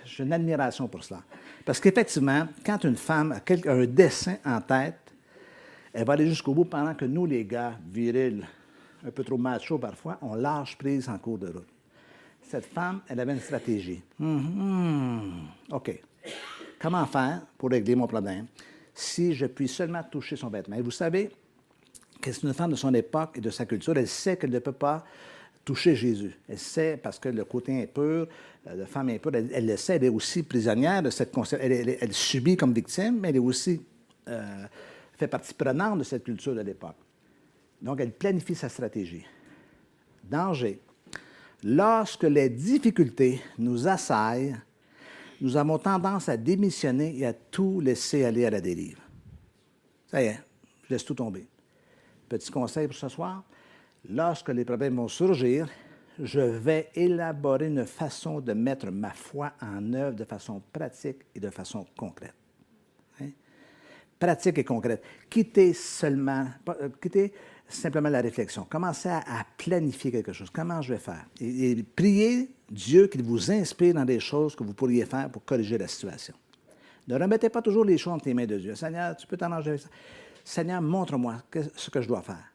A: j'ai une admiration pour cela. Parce qu'effectivement, quand une femme a un dessein en tête, elle va aller jusqu'au bout pendant que nous, les gars, virils, un peu trop macho parfois, on lâche prise en cours de route. Cette femme, elle avait une stratégie. OK. Comment faire pour régler mon problème si je puis seulement toucher son vêtement? Et vous savez que c'est une femme de son époque et de sa culture. Elle sait qu'elle ne peut pas toucher Jésus. Elle sait, parce que le côté impur, de femme impure, elle le sait, elle est aussi prisonnière de cette conception. Elle subit comme victime, mais elle est aussi fait partie prenante de cette culture de l'époque. Donc, elle planifie sa stratégie. Danger. Lorsque les difficultés nous assaillent, nous avons tendance à démissionner et à tout laisser aller à la dérive. Ça y est, je laisse tout tomber. Petit conseil pour ce soir. Lorsque les problèmes vont surgir, je vais élaborer une façon de mettre ma foi en œuvre de façon pratique et de façon concrète. Hein? Pratique et concrète. Quittez simplement la réflexion. Commencez à planifier quelque chose. Comment je vais faire? Et priez Dieu qu'il vous inspire dans des choses que vous pourriez faire pour corriger la situation. Ne remettez pas toujours les choses entre les mains de Dieu. Seigneur, tu peux t'arranger avec ça. Seigneur, montre-moi ce que je dois faire.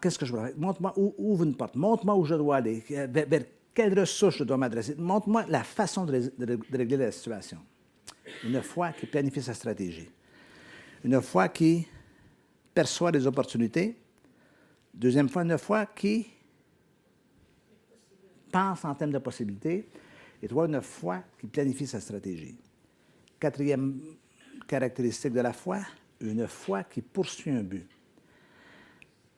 A: Qu'est-ce que je dois faire? Montre-moi où ouvre une porte. Montre-moi où je dois aller. Vers quelle ressource je dois m'adresser. Montre-moi la façon de régler la situation. Une foi qui planifie sa stratégie. Une foi qui perçoit des opportunités. Deuxième fois, une foi qui pense en termes de possibilités. Et trois, une foi qui planifie sa stratégie. Quatrième caractéristique de la foi, une foi qui poursuit un but.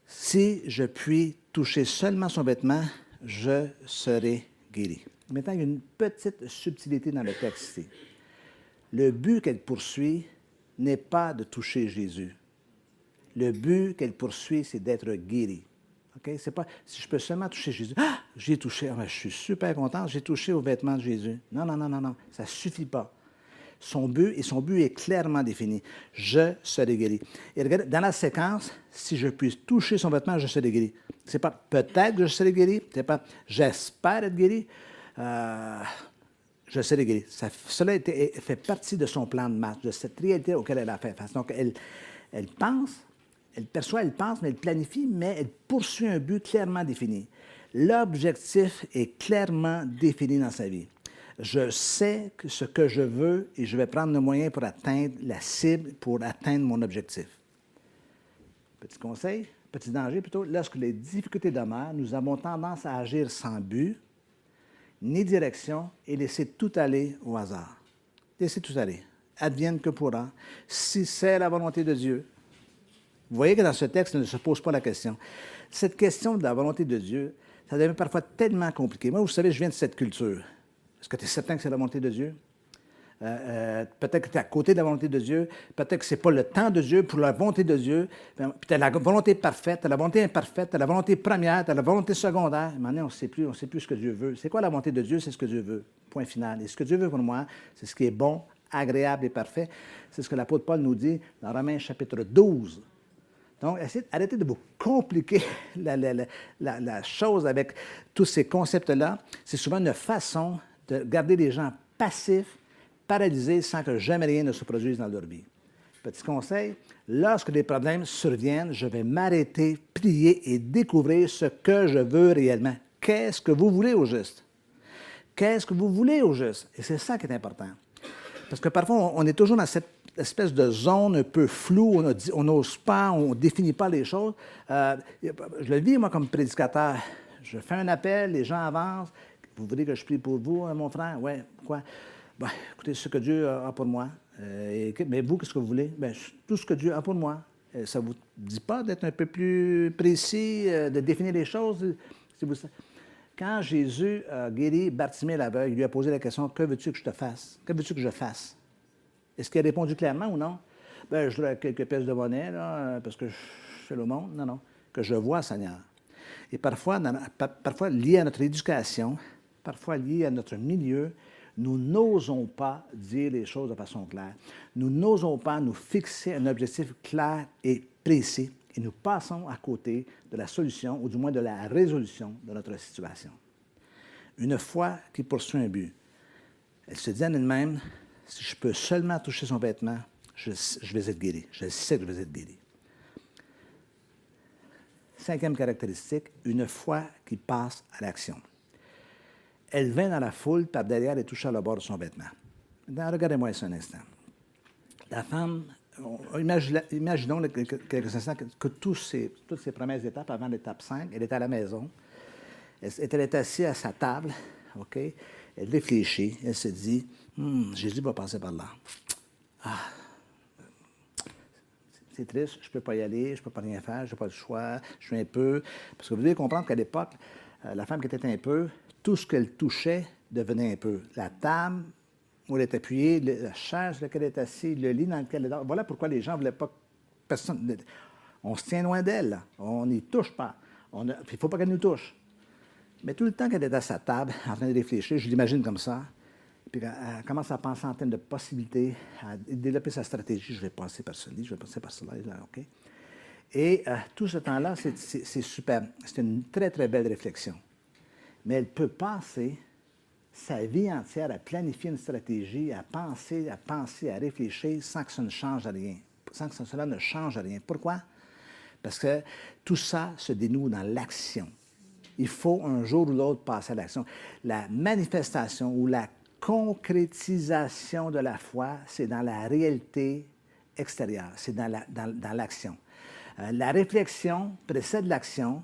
A: Si je puis toucher seulement son vêtement, je serai guéri. Maintenant, il y a une petite subtilité dans le texte ici. Le but qu'elle poursuit n'est pas de toucher Jésus. Le but qu'elle poursuit, c'est d'être guérie. Okay? C'est pas si je peux seulement toucher Jésus. Ah, j'ai touché, je suis super content, j'ai touché aux vêtements de Jésus. Non, non, non, non, non, ça ne suffit pas. Son but est clairement défini. Je serai guéri. Et regardez, dans la séquence, si je puis toucher son vêtement, je serai guéri. Ce n'est pas peut-être que je serai guéri, ce n'est pas j'espère être guéri, je serai guéri. Cela fait partie de son plan de marche, de cette réalité auquel elle a fait face. Donc, elle pense, elle perçoit, elle pense, mais elle planifie, mais elle poursuit un but clairement défini. L'objectif est clairement défini dans sa vie. Je sais ce que je veux et je vais prendre le moyen pour atteindre la cible, pour atteindre mon objectif. Petit conseil, petit danger plutôt, lorsque les difficultés demeurent, nous avons tendance à agir sans but, ni direction et laisser tout aller au hasard. Laisser tout aller. Advienne que pourra. Si c'est la volonté de Dieu. Vous voyez que dans ce texte, il ne se pose pas la question. Cette question de la volonté de Dieu, ça devient parfois tellement compliqué. Moi, vous savez, je viens de cette culture. Est-ce que tu es certain que c'est la volonté de Dieu? Peut-être que tu es à côté de la volonté de Dieu. Peut-être que ce n'est pas le temps de Dieu pour la volonté de Dieu. Puis tu as la volonté parfaite, tu as la volonté imparfaite, tu as la volonté première, tu as la volonté secondaire. Maintenant, on ne sait plus ce que Dieu veut. C'est quoi la volonté de Dieu? C'est ce que Dieu veut. Point final. Et ce que Dieu veut pour moi, c'est ce qui est bon, agréable et parfait. C'est ce que l'apôtre Paul nous dit dans Romains chapitre 12. Donc, arrêtez de vous compliquer la chose avec tous ces concepts-là. C'est souvent une façon de garder les gens passifs, paralysés, sans que jamais rien ne se produise dans leur vie. Petit conseil, lorsque des problèmes surviennent, je vais m'arrêter, prier et découvrir ce que je veux réellement. Qu'est-ce que vous voulez au juste? Qu'est-ce que vous voulez au juste? Et c'est ça qui est important. Parce que parfois, on est toujours dans cette espèce de zone un peu floue, on n'ose pas, on ne définit pas les choses. Je le vis, moi, comme prédicateur. Je fais un appel, les gens avancent. Vous voulez que je prie pour vous, mon frère? Oui, pourquoi? Ben, écoutez, ce que Dieu a pour moi. Mais vous, qu'est-ce que vous voulez? Bien, tout ce que Dieu a pour moi. Ça ne vous dit pas d'être un peu plus précis, de définir les choses? Si vous... Quand Jésus a guéri Bartimée l'aveugle, il lui a posé la question, que veux-tu que je te fasse? Que veux-tu que je fasse? Est-ce qu'il a répondu clairement ou non? Bien, je voudrais quelques pièces de monnaie, là, parce que je fais le monde. Non, non. Que je vois, Seigneur. Et parfois, parfois lié à notre éducation, parfois lié à notre milieu, nous n'osons pas dire les choses de façon claire. Nous n'osons pas nous fixer un objectif clair et précis et nous passons à côté de la solution, ou du moins de la résolution de notre situation. Une foi qui poursuit un but. Elle se dit en elle-même, si je peux seulement toucher son vêtement, je vais être guéri. Je sais que je vais être guéri. Cinquième caractéristique, une foi qui passe à l'action. Elle vint dans la foule par derrière et toucha le bord de son vêtement. Maintenant, regardez-moi ça un instant. La femme, imaginons quelques instants que toutes ces premières étapes, avant l'étape 5, elle est à la maison, elle est assise à sa table, OK? Elle réfléchit, elle se dit, Jésus va passer par là. Ah, c'est triste, je ne peux pas y aller, je ne peux pas rien faire, je n'ai pas le choix, je suis un peu. Parce que vous devez comprendre qu'à l'époque, la femme qui était un peu, tout ce qu'elle touchait devenait un peu. La table où elle est appuyée, la chaise sur laquelle elle est assise, le lit dans lequel elle dort. Voilà pourquoi les gens ne voulaient pas. Personne. On se tient loin d'elle, là. On n'y touche pas. Il ne faut pas qu'elle nous touche. Mais tout le temps qu'elle est à sa table, en train de réfléchir, je l'imagine comme ça, puis elle commence à penser en termes de possibilités, à développer sa stratégie. Je vais passer par ce lit, je vais passer par cela, OK? Et tout ce temps-là, c'est super. C'est une très, très belle réflexion. Mais elle peut passer sa vie entière à planifier une stratégie, à penser, à réfléchir sans que ça ne change rien, sans que cela ne change rien. Pourquoi? Parce que tout ça se dénoue dans l'action. Il faut un jour ou l'autre passer à l'action. La manifestation ou la concrétisation de la foi, c'est dans la réalité extérieure, c'est dans l'action. La réflexion précède l'action,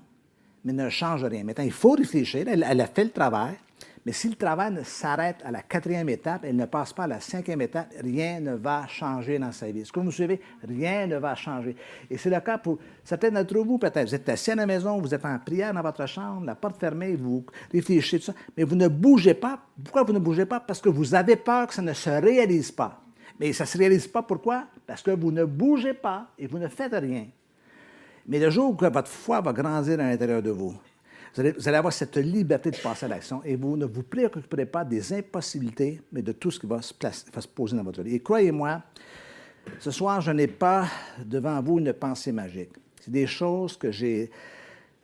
A: mais ne change rien. Maintenant, il faut réfléchir, elle a fait le travail, mais si le travail s'arrête à la 4e étape, elle ne passe pas à la 5e étape, rien ne va changer dans sa vie. Est-ce que vous me suivez? Rien ne va changer. Et c'est le cas pour certains d'entre vous, peut-être. Vous êtes assis à la maison, vous êtes en prière dans votre chambre, la porte fermée, vous réfléchissez, tout ça, mais vous ne bougez pas. Pourquoi vous ne bougez pas? Parce que vous avez peur que ça ne se réalise pas. Mais ça ne se réalise pas, pourquoi? Parce que vous ne bougez pas et vous ne faites rien. Mais le jour où votre foi va grandir à l'intérieur de vous, vous allez avoir cette liberté de passer à l'action et vous ne vous préoccuperez pas des impossibilités, mais de tout ce qui va se poser dans votre vie. Et croyez-moi, ce soir, je n'ai pas devant vous une pensée magique. C'est des choses que j'ai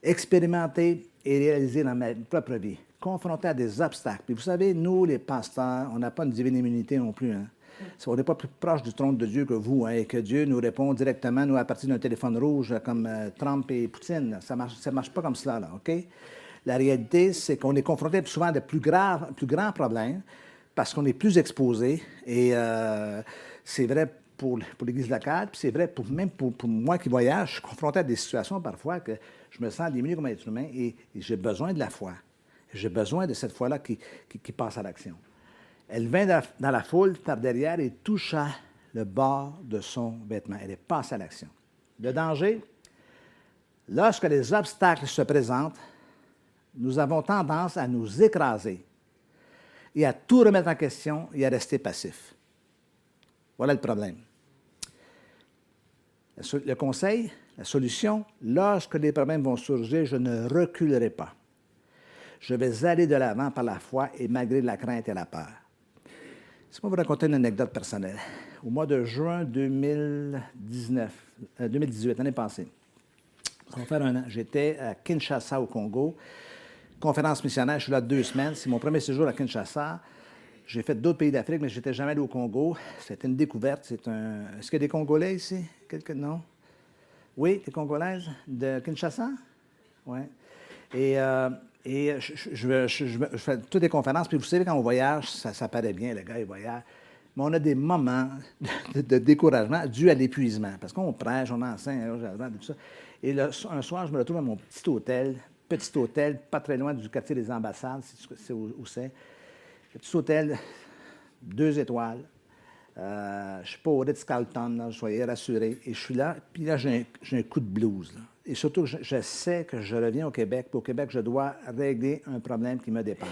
A: expérimentées et réalisées dans ma propre vie, confrontées à des obstacles. Puis vous savez, nous, les pasteurs, on n'a pas une divine immunité non plus, hein? On n'est pas plus proche du trône de Dieu que vous, hein, et que Dieu nous répond directement, nous, à partir d'un téléphone rouge comme Trump et Poutine. Ça marche pas comme cela, là, OK? La réalité, c'est qu'on est confronté souvent à de plus grands problèmes parce qu'on est plus exposé. Et c'est vrai pour l'Église locale, puis c'est vrai même pour moi qui voyage. Je suis confronté à des situations parfois que je me sens diminué comme être humain et j'ai besoin de la foi. J'ai besoin de cette foi-là qui passe à l'action. Elle vint dans la foule par derrière et toucha le bord de son vêtement. Elle est passée à l'action. Le danger, lorsque les obstacles se présentent, nous avons tendance à nous écraser et à tout remettre en question et à rester passifs. Voilà le problème. Le conseil, la solution, lorsque les problèmes vont surgir, je ne reculerai pas. Je vais aller de l'avant par la foi et malgré la crainte et la peur. Laissez-moi vous raconter une anecdote personnelle. Au mois de juin 2018, l'année passée, ça va faire un an, j'étais à Kinshasa, au Congo, conférence missionnaire, je suis là 2 semaines. C'est mon premier séjour à Kinshasa. J'ai fait d'autres pays d'Afrique, mais je n'étais jamais allé au Congo. C'était une découverte. Est-ce qu'il y a des Congolais ici? Non? Oui, des Congolaises de Kinshasa? Oui. Et je fais toutes les conférences, puis vous savez, quand on voyage, ça paraît bien, le gars, il voyage. Mais on a des moments de découragement dus à l'épuisement, parce qu'on prêche, on enseigne, tout ça. Et un soir, je me retrouve à mon petit hôtel, pas très loin du quartier des Ambassades, c'est où c'est. Petit hôtel, 2 étoiles. Je ne suis pas au Ritz-Carlton, là, soyez rassurés. Et je suis là, puis là, j'ai un coup de blues, là. Et surtout, je sais que je reviens au Québec, puis au Québec, je dois régler un problème qui me dépasse.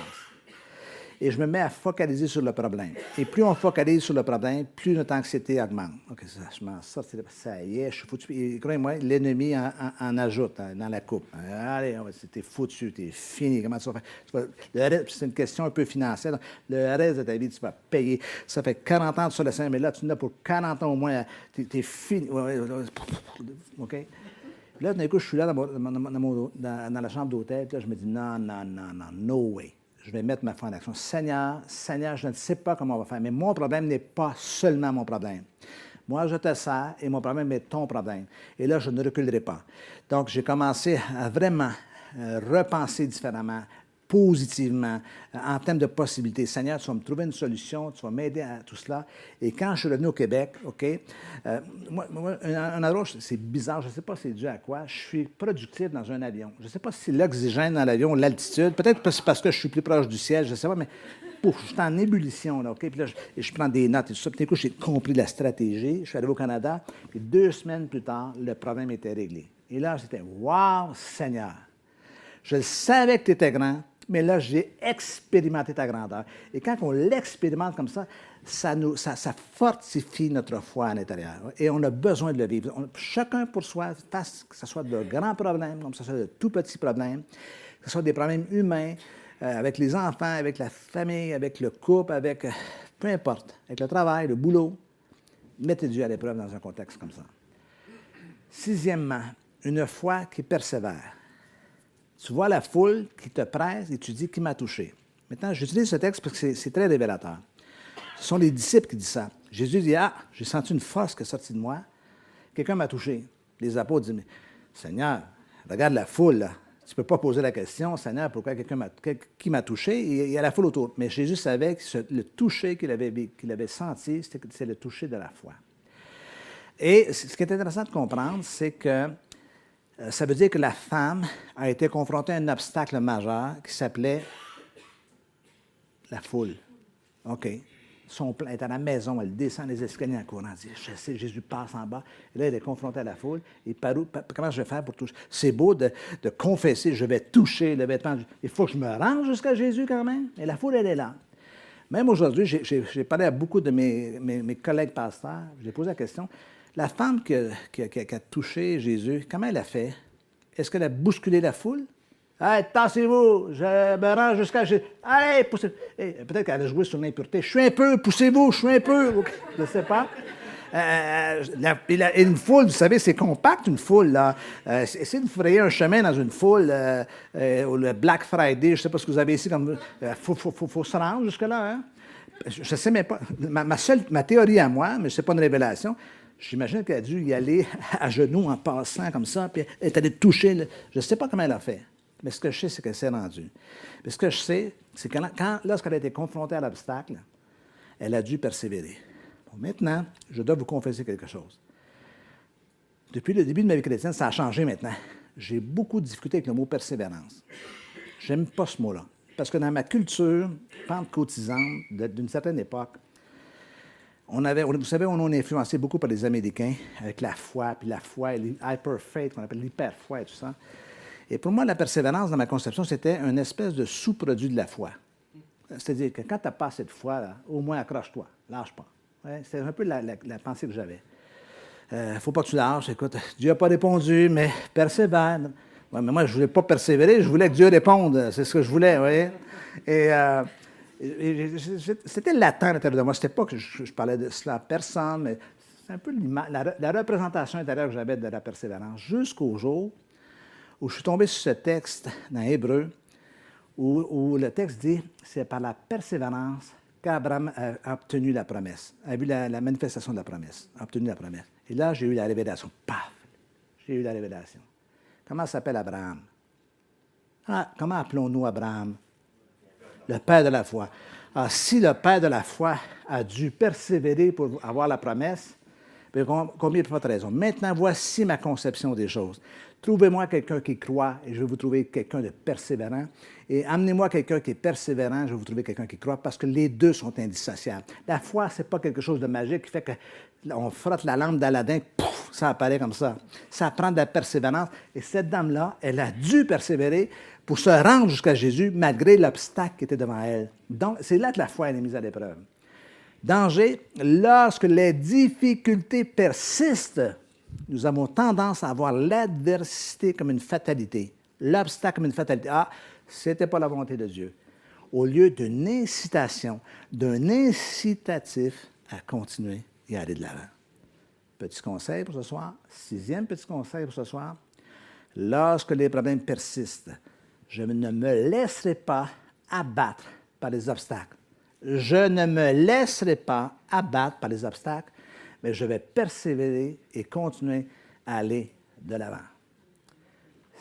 A: Et je me mets à focaliser sur le problème. Et plus on focalise sur le problème, plus notre anxiété augmente. OK, je m'en sors, ça y est, je suis foutu. Et croyez-moi, l'ennemi en ajoute dans la coupe. Allez, t'es foutu, t'es fini. Comment tu vas faire? C'est une question un peu financière. Donc, le reste de ta vie, tu vas payer. Ça fait 40 ans sur le sein, mais là, tu en as pour 40 ans au moins. T'es fini. OK? Là, d'un coup, je suis là dans la chambre d'hôtel, puis là, je me dis, non, no way. Je vais mettre ma foi en action. Seigneur, je ne sais pas comment on va faire, mais mon problème n'est pas seulement mon problème. Moi, je te sers et mon problème est ton problème. Et là, je ne reculerai pas. Donc, j'ai commencé à vraiment repenser différemment, positivement, en termes de possibilités. Seigneur, tu vas me trouver une solution, tu vas m'aider à tout cela. Et quand je suis revenu au Québec, OK, un endroit, c'est bizarre, je ne sais pas c'est dû à quoi, je suis productif dans un avion. Je ne sais pas si c'est l'oxygène dans l'avion, l'altitude, peut-être parce que je suis plus proche du ciel, je ne sais pas, mais je suis en ébullition, là, OK, puis là, je prends des notes et tout ça, puis d'un coup, j'ai compris la stratégie, je suis arrivé au Canada, puis 2 semaines plus tard, le problème était réglé. Et là, c'était « Wow, Seigneur! » Je savais que tu étais grand, mais là, j'ai expérimenté ta grandeur. Et quand on l'expérimente comme ça, ça fortifie notre foi à l'intérieur. Et on a besoin de le vivre. Chacun pour soi, que ce soit de grands problèmes, comme que ce soit de tout petits problèmes, que ce soit des problèmes humains, avec les enfants, avec la famille, avec le couple, avec peu importe, avec le travail, le boulot. Mettez Dieu à l'épreuve dans un contexte comme ça. 6e, une foi qui persévère. Tu vois la foule qui te presse et tu dis « qui m'a touché ». Maintenant, j'utilise ce texte parce que c'est très révélateur. Ce sont les disciples qui disent ça. Jésus dit « Ah, j'ai senti une force qui est sortie de moi. Quelqu'un m'a touché. » Les apôtres disent Seigneur, regarde la foule, là. Tu ne peux pas poser la question, Seigneur, pourquoi qui m'a touché? Il y a la foule autour. Mais Jésus savait que le toucher qu'il avait senti, c'est le toucher de la foi. Et ce qui est intéressant de comprendre, c'est que ça veut dire que la femme a été confrontée à un obstacle majeur qui s'appelait la foule. OK. Son plan est à la maison, elle descend les escaliers en courant. Elle dit, je sais, Jésus passe en bas. Et là, elle est confrontée à la foule. Et comment je vais faire pour toucher? C'est beau de confesser, je vais toucher le vêtement. Il faut que je me rende jusqu'à Jésus quand même. Et la foule, elle est là. Même aujourd'hui, j'ai parlé à beaucoup de mes collègues pasteurs. J'ai posé la question, la femme qui a touché Jésus, comment elle a fait? Est-ce qu'elle a bousculé la foule? Hey, tassez-vous, je me rends jusqu'à Jésus. Allez, poussez. Hey, peut-être qu'elle a joué sur l'impureté. Je suis un peu, poussez-vous, je suis un peu. Je ne sais pas. Une foule, vous savez, c'est compact, une foule. Là. Essayez de frayer un chemin dans une foule, le Black Friday, je ne sais pas ce que vous avez ici. Il faut se rendre jusque-là. Hein? Je ne sais même pas. Ma théorie à moi, mais ce n'est pas une révélation, j'imagine qu'elle a dû y aller à genoux en passant comme ça, puis elle est allée toucher. Je ne sais pas comment elle a fait. Mais ce que je sais, c'est qu'elle s'est rendue. Mais ce que je sais, c'est que lorsqu'elle a été confrontée à l'obstacle, elle a dû persévérer. Bon, maintenant, je dois vous confesser quelque chose. Depuis le début de ma vie chrétienne, ça a changé maintenant. J'ai beaucoup de difficultés avec le mot persévérance. J'aime pas ce mot-là. Parce que dans ma culture pentecôtisante d'une certaine époque, vous savez, on est influencé beaucoup par les Américains avec la foi, puis la foi, l'hyper-faith, qu'on appelle l'hyper-foi et tout ça. Et pour moi, la persévérance, dans ma conception, c'était une espèce de sous-produit de la foi. C'est-à-dire que quand tu n'as pas assez de foi, là, au moins accroche-toi, lâche pas. Ouais, c'est un peu la pensée que j'avais. Il ne faut pas que tu lâches. Écoute, Dieu n'a pas répondu, mais persévère. Ouais, mais moi, je ne voulais pas persévérer, je voulais que Dieu réponde. C'est ce que je voulais, vous voyez? Et c'était latent à l'intérieur de moi. C'était pas que je parlais de cela à personne, mais c'est un peu la représentation intérieure que j'avais de la persévérance. Jusqu'au jour où je suis tombé sur ce texte dans Hébreu, où le texte dit « C'est par la persévérance qu'Abraham a obtenu la promesse, a vu la manifestation de la promesse, a obtenu la promesse. » Et là, j'ai eu la révélation. Paf! J'ai eu la révélation. Comment s'appelle Abraham? Ah, comment appelons-nous Abraham? Le père de la foi. Ah, si le père de la foi a dû persévérer pour avoir la promesse, combien de fois tu as raison? Maintenant, voici ma conception des choses. Trouvez-moi quelqu'un qui croit et je vais vous trouver quelqu'un de persévérant. Et amenez-moi quelqu'un qui est persévérant, je vais vous trouver quelqu'un qui croit, parce que les deux sont indissociables. La foi, ce n'est pas quelque chose de magique qui fait qu'on frotte la lampe d'Aladin, pouf, ça apparaît comme ça. Ça prend de la persévérance. Et cette dame-là, elle a dû persévérer pour se rendre jusqu'à Jésus malgré l'obstacle qui était devant elle. Donc, c'est là que la foi elle est mise à l'épreuve. Danger, lorsque les difficultés persistent, nous avons tendance à voir l'adversité comme une fatalité, l'obstacle comme une fatalité. Ah, ce n'était pas la volonté de Dieu. Au lieu d'une incitation, d'un incitatif à continuer et à aller de l'avant. Petit conseil pour ce soir, 6e petit conseil pour ce soir. Lorsque les problèmes persistent, je ne me laisserai pas abattre par les obstacles. Je ne me laisserai pas abattre par les obstacles, mais je vais persévérer et continuer à aller de l'avant.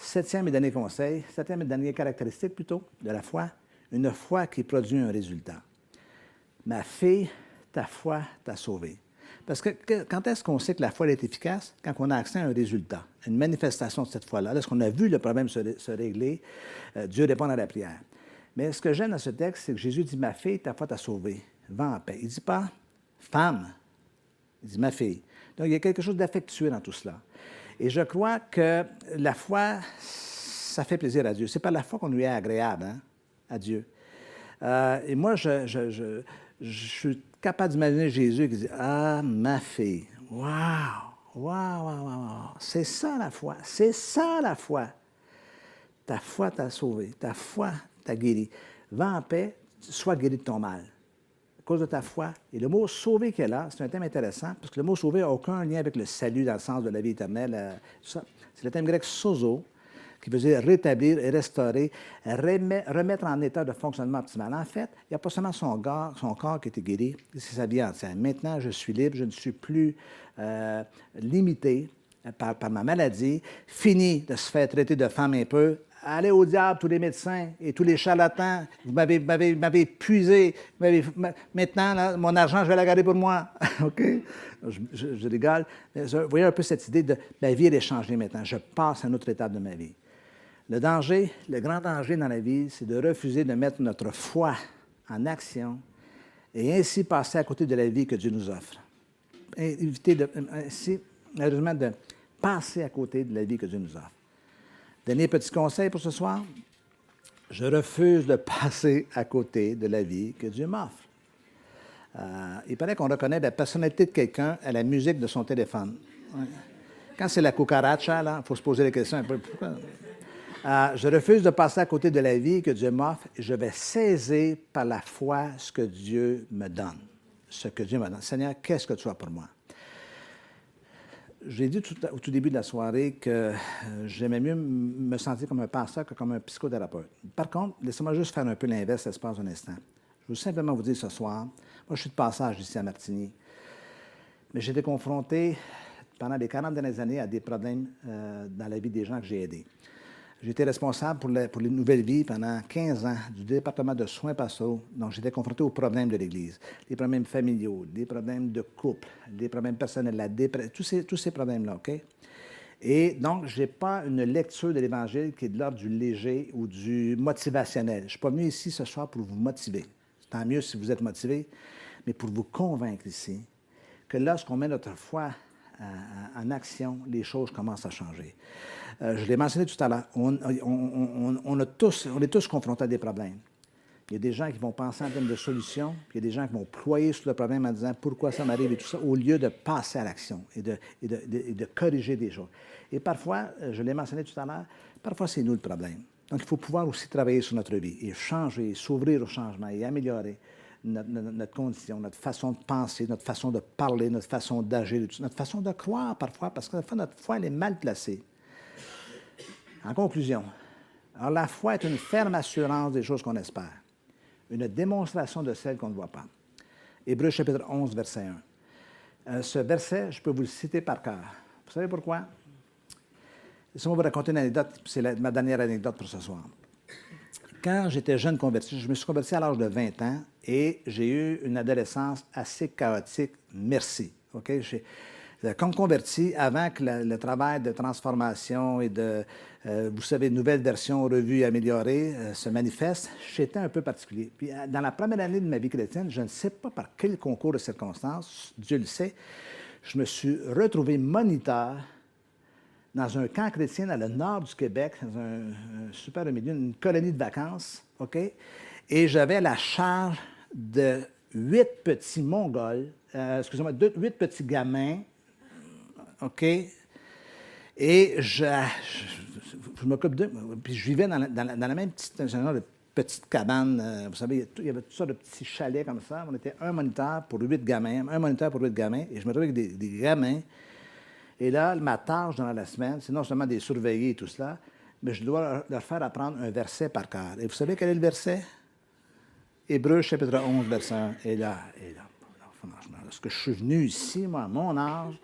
A: 7e et dernier conseil, 7e et dernière caractéristique plutôt de la foi, une foi qui produit un résultat. Ma fille, ta foi t'a sauvé. Parce que quand est-ce qu'on sait que la foi est efficace? Quand on a accès à un résultat, à une manifestation de cette foi-là. Lorsqu'on a vu le problème se régler, Dieu répond à la prière. Mais ce que j'aime dans ce texte, c'est que Jésus dit « Ma fille, ta foi t'a sauvé. Va en paix. » Il ne dit pas « Femme ». Il dit « Ma fille ». Donc, il y a quelque chose d'affectueux dans tout cela. Et je crois que la foi, ça fait plaisir à Dieu. Ce n'est pas la foi qu'on lui est agréable, hein, à Dieu. Et moi, je suis capable d'imaginer Jésus qui dit « Ah, ma fille, waouh, c'est ça la foi, c'est ça la foi. Ta foi t'a sauvé, ta foi t'a guéri. Va en paix, sois guéri de ton mal. À cause de ta foi. » Et le mot « sauver » qui est là, c'est un thème intéressant, parce que le mot « sauver » n'a aucun lien avec le salut dans le sens de la vie éternelle. C'est le thème grec « sozo », qui veut dire rétablir et restaurer, remettre en état de fonctionnement optimal. En fait, il n'y a pas seulement son corps qui a été guéri, c'est sa vie entière. Maintenant, je suis libre, je ne suis plus limité par ma maladie, fini de se faire traiter de femme un peu. Allez au diable, tous les médecins et tous les charlatans. Vous m'avez épuisé. Maintenant, là, mon argent, je vais la garder pour moi. OK? Je rigole. Mais vous voyez un peu cette idée de la vie, elle est changée maintenant. Je passe à une autre étape de ma vie. Le danger, le grand danger dans la vie, c'est de refuser de mettre notre foi en action et ainsi passer à côté de la vie que Dieu nous offre. Et éviter malheureusement, de passer à côté de la vie que Dieu nous offre. Dernier petit conseil pour ce soir, je refuse de passer à côté de la vie que Dieu m'offre. Il paraît qu'on reconnaît la personnalité de quelqu'un à la musique de son téléphone. Ouais. Quand c'est la cucaracha, il faut se poser la question un peu. Pourquoi? Je refuse de passer à côté de la vie que Dieu m'offre et je vais saisir par la foi ce que Dieu me donne. Ce que Dieu me donne. Seigneur, qu'est-ce que tu as pour moi? J'ai dit au tout début de la soirée que j'aimais mieux me sentir comme un pasteur que comme un psychothérapeute. Par contre, laissez-moi juste faire un peu l'inverse l'espace d'un instant. Je veux simplement vous dire ce soir, moi je suis de passage ici à Martigny, mais j'ai été confronté pendant les 40 dernières années à des problèmes dans la vie des gens que j'ai aidés. J'ai été responsable pour les Nouvelles Vies pendant 15 ans du département de soins pastoraux. Donc, j'étais confronté aux problèmes de l'Église, les problèmes familiaux, des problèmes de couple, des problèmes personnels, la dépression, tous ces problèmes-là, OK? Et donc, je n'ai pas une lecture de l'Évangile qui est de l'ordre du léger ou du motivationnel. Je ne suis pas venu ici ce soir pour vous motiver. Tant mieux si vous êtes motivé, mais pour vous convaincre ici que lorsqu'on met notre foi en action, les choses commencent à changer. Je l'ai mentionné tout à l'heure, on est tous confrontés à des problèmes. Il y a des gens qui vont penser en termes de solutions, puis il y a des gens qui vont ployer sur le problème en disant pourquoi ça m'arrive et tout ça, au lieu de passer à l'action et de corriger des choses. Et parfois, je l'ai mentionné tout à l'heure, parfois c'est nous le problème. Donc il faut pouvoir aussi travailler sur notre vie et changer, s'ouvrir au changement et améliorer notre condition, notre façon de penser, notre façon de parler, notre façon d'agir, notre façon de croire parfois, parce que notre foi, elle est mal placée. En conclusion, alors la foi est une ferme assurance des choses qu'on espère, une démonstration de celles qu'on ne voit pas. Hébreux chapitre 11, verset 1. Ce verset, je peux vous le citer par cœur. Vous savez pourquoi? Laissez-moi vous raconter une anecdote, c'est ma dernière anecdote pour ce soir. Quand j'étais jeune converti, je me suis converti à l'âge de 20 ans et j'ai eu une adolescence assez chaotique, merci. Okay? Comme converti, avant que le travail de transformation et de, vous savez, nouvelle version revue et améliorée se manifeste, j'étais un peu particulier. Puis, dans la première année de ma vie chrétienne, je ne sais pas par quel concours de circonstances, Dieu le sait, je me suis retrouvé moniteur dans un camp chrétien dans le nord du Québec, dans un super milieu, une colonie de vacances, OK? Et j'avais la charge de 8 petits Mongols, excusez-moi, 8 petits gamins, OK? Et je m'occupe d'eux, puis je vivais dans la même petite cabane, vous savez, il y avait toutes sortes de petits chalets comme ça. On était un moniteur pour 8 gamins, et je me trouvais avec des gamins. Et là, ma tâche dans la semaine, c'est non seulement de les surveiller et tout cela, mais je dois leur faire apprendre un verset par cœur. Et vous savez quel est le verset? Hébreux, chapitre 11, verset 1. Et là, franchement, est-ce que je suis venu ici, moi, à mon âge,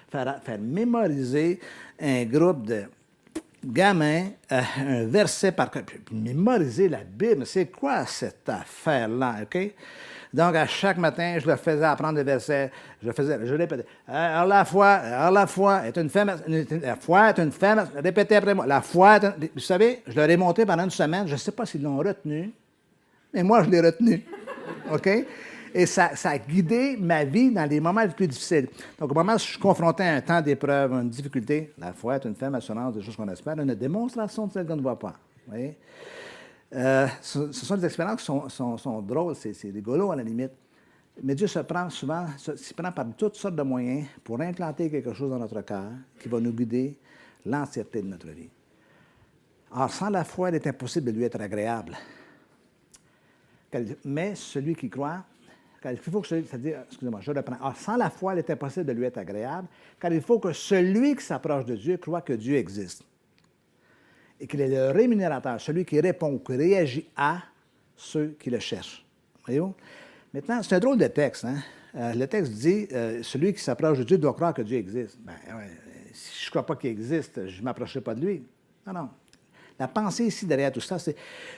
A: faire mémoriser un groupe de gamins, un verset par cœur, puis mémoriser la Bible, c'est quoi cette affaire-là, OK? Donc, à chaque matin, je leur faisais apprendre des versets. Je répétais. Alors, la foi est une femme. La foi est une femme. Répétez après moi. La foi est une. Vous savez, je leur ai monté pendant une semaine. Je ne sais pas s'ils l'ont retenu, mais moi, je l'ai retenu. OK? Et ça a guidé ma vie dans les moments les plus difficiles. Donc, au moment où je suis confronté à un temps d'épreuve, une difficulté, la foi est une ferme assurance des choses qu'on espère, une démonstration de celles qu'on ne voit pas. Vous voyez? Ce sont des expériences qui sont drôles, c'est rigolo à la limite. Mais Dieu s'y prend par toutes sortes de moyens pour implanter quelque chose dans notre cœur qui va nous guider l'entièreté de notre vie. Or, sans la foi, il est impossible de lui être agréable. Mais celui qui croit, car il faut que excusez-moi, je reprends. Or, sans la foi, il est impossible de lui être agréable, car il faut que celui qui s'approche de Dieu croit que Dieu existe. Et qu'il est le rémunérateur, celui qui répond ou qui réagit à ceux qui le cherchent. Voyez-vous? Maintenant, c'est un drôle de texte. Hein? Le texte dit celui qui s'approche de Dieu doit croire que Dieu existe. Ben, ouais, si je ne crois pas qu'il existe, je ne m'approcherai pas de lui. Non, non. La pensée ici derrière tout ça, c'est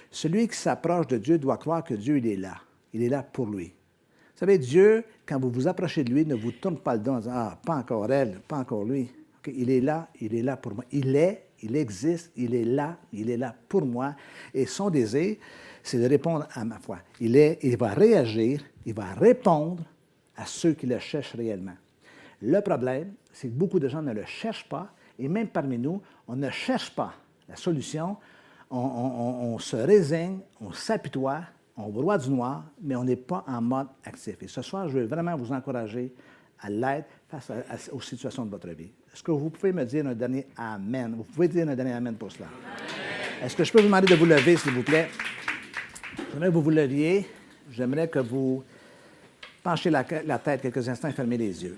A: celui qui s'approche de Dieu doit croire que Dieu, il est là. Il est là pour lui. Vous savez, Dieu, quand vous vous approchez de lui, ne vous tourne pas le dos en disant, ah, pas encore elle, pas encore lui. Okay? Il est là pour moi. Il existe, il est là pour moi. Et son désir, c'est de répondre à ma foi. Il va réagir, il va répondre à ceux qui le cherchent réellement. Le problème, c'est que beaucoup de gens ne le cherchent pas, et même parmi nous, on ne cherche pas la solution. On se résigne, on s'apitoie, on broie du noir, mais on n'est pas en mode actif. Et ce soir, je veux vraiment vous encourager à l'être face aux situations de votre vie. Est-ce que vous pouvez me dire un dernier Amen? Vous pouvez dire un dernier Amen pour cela. Est-ce que je peux vous demander de vous lever, s'il vous plaît? J'aimerais que vous vous leviez. J'aimerais que vous penchiez la tête quelques instants et fermez les yeux.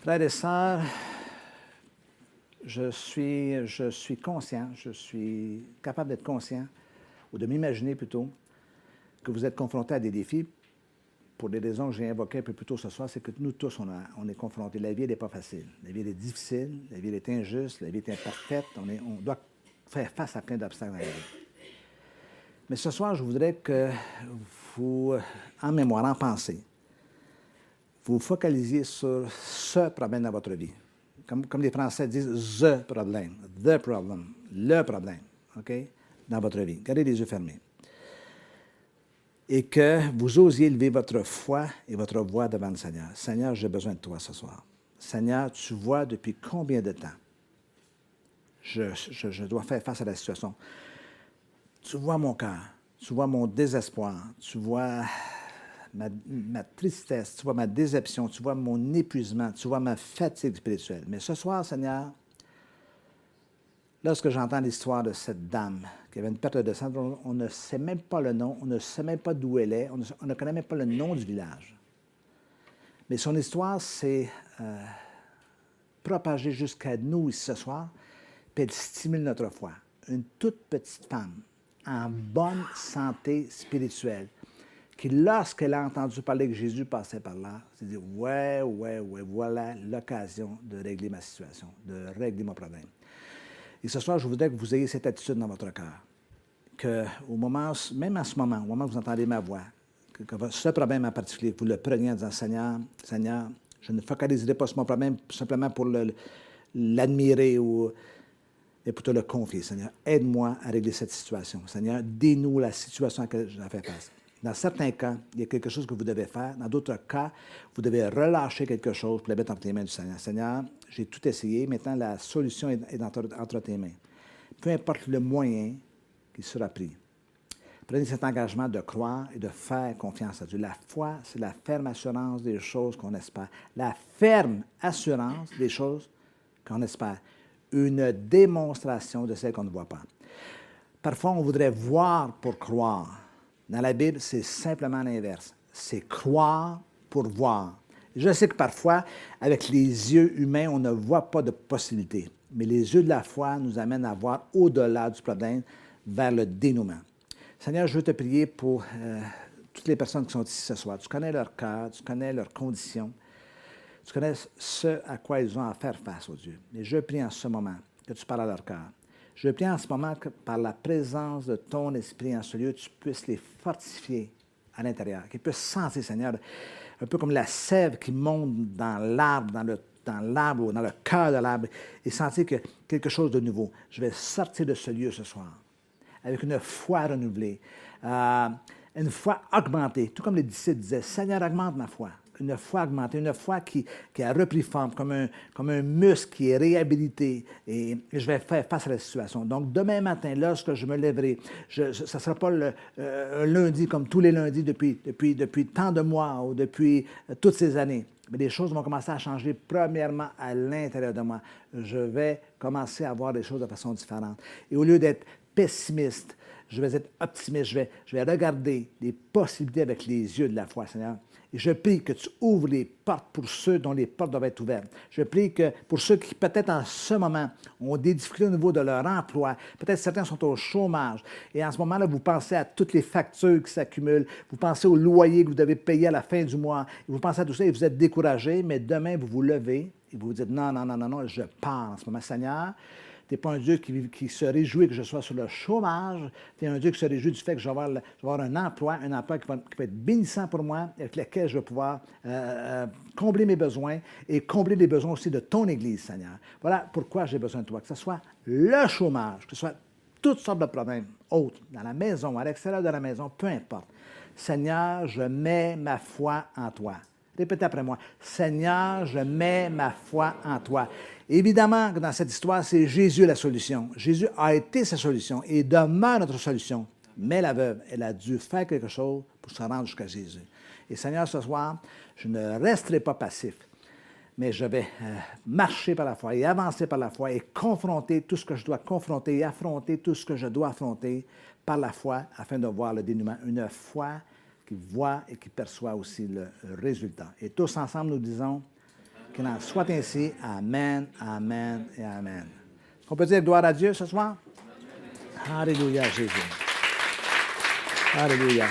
A: Frères et sœurs, je suis conscient, je suis capable d'être conscient, ou de m'imaginer plutôt, que vous êtes confrontés à des défis. Pour des raisons que j'ai invoquées un peu plus tôt ce soir, c'est que nous tous, on est confrontés. La vie, elle n'est pas facile. La vie, elle est difficile, la vie, elle est injuste, la vie est imparfaite. On doit faire face à plein d'obstacles dans la vie. Mais ce soir, je voudrais que vous, en mémoire, en pensée, vous focalisiez sur ce problème dans votre vie. Comme les Français disent, the problem, le problème, OK, dans votre vie. Gardez les yeux fermés. Et que vous osiez lever votre foi et votre voix devant le Seigneur. Seigneur, j'ai besoin de toi ce soir. Seigneur, tu vois depuis combien de temps je dois faire face à la situation. Tu vois mon cœur, tu vois mon désespoir, tu vois ma tristesse, tu vois ma déception, tu vois mon épuisement, tu vois ma fatigue spirituelle. Mais ce soir, Seigneur, lorsque j'entends l'histoire de cette dame qui avait une perte de sang, on ne sait même pas le nom, on ne sait même pas d'où elle est, on ne connaît même pas le nom du village. Mais son histoire s'est propagée jusqu'à nous ici ce soir, puis elle stimule notre foi. Une toute petite femme en bonne santé spirituelle, qui, lorsqu'elle a entendu parler que Jésus passait par là, s'est dit, ouais, voilà l'occasion de régler ma situation, de régler mon problème. Et ce soir, je voudrais que vous ayez cette attitude dans votre cœur, qu'au moment, même en ce moment, au moment où vous entendez ma voix, que ce problème en particulier, vous le preniez en disant, Seigneur, je ne focaliserai pas sur mon problème simplement pour l'admirer et pour te le confier. Seigneur, aide-moi à régler cette situation. Seigneur, dis-nous la situation à laquelle je fais face. Dans certains cas, il y a quelque chose que vous devez faire. Dans d'autres cas, vous devez relâcher quelque chose pour le mettre entre les mains du Seigneur. Seigneur, j'ai tout essayé. Maintenant, la solution est entre tes mains. Peu importe le moyen qui sera pris. Prenez cet engagement de croire et de faire confiance à Dieu. La foi, c'est la ferme assurance des choses qu'on espère. La ferme assurance des choses qu'on espère. Une démonstration de celles qu'on ne voit pas. Parfois, on voudrait voir pour croire. Dans la Bible, c'est simplement l'inverse. C'est croire pour voir. Je sais que parfois, avec les yeux humains, on ne voit pas de possibilités. Mais les yeux de la foi nous amènent à voir au-delà du problème, vers le dénouement. Seigneur, je veux te prier pour toutes les personnes qui sont ici ce soir. Tu connais leur cœur, tu connais leurs conditions. Tu connais ce à quoi ils ont à faire face, oh Dieu. Et je prie en ce moment que tu parles à leur cœur. Je prie en ce moment que par la présence de ton esprit en ce lieu, tu puisses les fortifier à l'intérieur, qu'ils puissent sentir, Seigneur, un peu comme la sève qui monte dans l'arbre, dans l'arbre ou dans le cœur de l'arbre, et sentir que quelque chose de nouveau. Je vais sortir de ce lieu ce soir avec une foi renouvelée, une foi augmentée, tout comme les disciples disaient, Seigneur, augmente ma foi. Une foi augmentée, une foi qui a repris forme, comme un muscle qui est réhabilité, et je vais faire face à la situation. Donc, demain matin, lorsque je me lèverai, ça ne sera pas un lundi comme tous les lundis depuis tant de mois ou depuis toutes ces années. Mais les choses vont commencer à changer, premièrement, à l'intérieur de moi. Je vais commencer à voir les choses de façon différente. Et au lieu d'être pessimiste, je vais être optimiste, je vais regarder les possibilités avec les yeux de la foi, Seigneur. Et je prie que tu ouvres les portes pour ceux dont les portes doivent être ouvertes. Je prie que pour ceux qui, peut-être en ce moment, ont des difficultés au niveau de leur emploi, peut-être certains sont au chômage, et en ce moment-là, vous pensez à toutes les factures qui s'accumulent, vous pensez au loyer que vous devez payer à la fin du mois, et vous pensez à tout ça et vous êtes découragé, mais demain, vous vous levez et vous vous dites, non, non, non, non, non, je pars en ce moment, Seigneur. Tu n'es pas un Dieu qui se réjouit que je sois sur le chômage. Tu es un Dieu qui se réjouit du fait que je vais avoir un emploi qui va être bénissant pour moi, avec lequel je vais pouvoir combler mes besoins et combler les besoins aussi de ton Église, Seigneur. Voilà pourquoi j'ai besoin de toi, que ce soit le chômage, que ce soit toutes sortes de problèmes autres, dans la maison, à l'extérieur de la maison, peu importe. Seigneur, je mets ma foi en toi. Répétez après moi. Seigneur, je mets ma foi en toi. Évidemment que dans cette histoire, c'est Jésus la solution. Jésus a été sa solution et demeure notre solution. Mais la veuve, elle a dû faire quelque chose pour se rendre jusqu'à Jésus. Et Seigneur, ce soir, je ne resterai pas passif, mais je vais marcher par la foi et avancer par la foi et confronter tout ce que je dois confronter et affronter tout ce que je dois affronter par la foi afin de voir le dénouement. Une foi qui voit et qui perçoit aussi le résultat. Et tous ensemble, nous disons qu'il en soit ainsi. Amen, amen et amen. On peut dire gloire à Dieu ce soir? Alléluia, Jésus. Alléluia.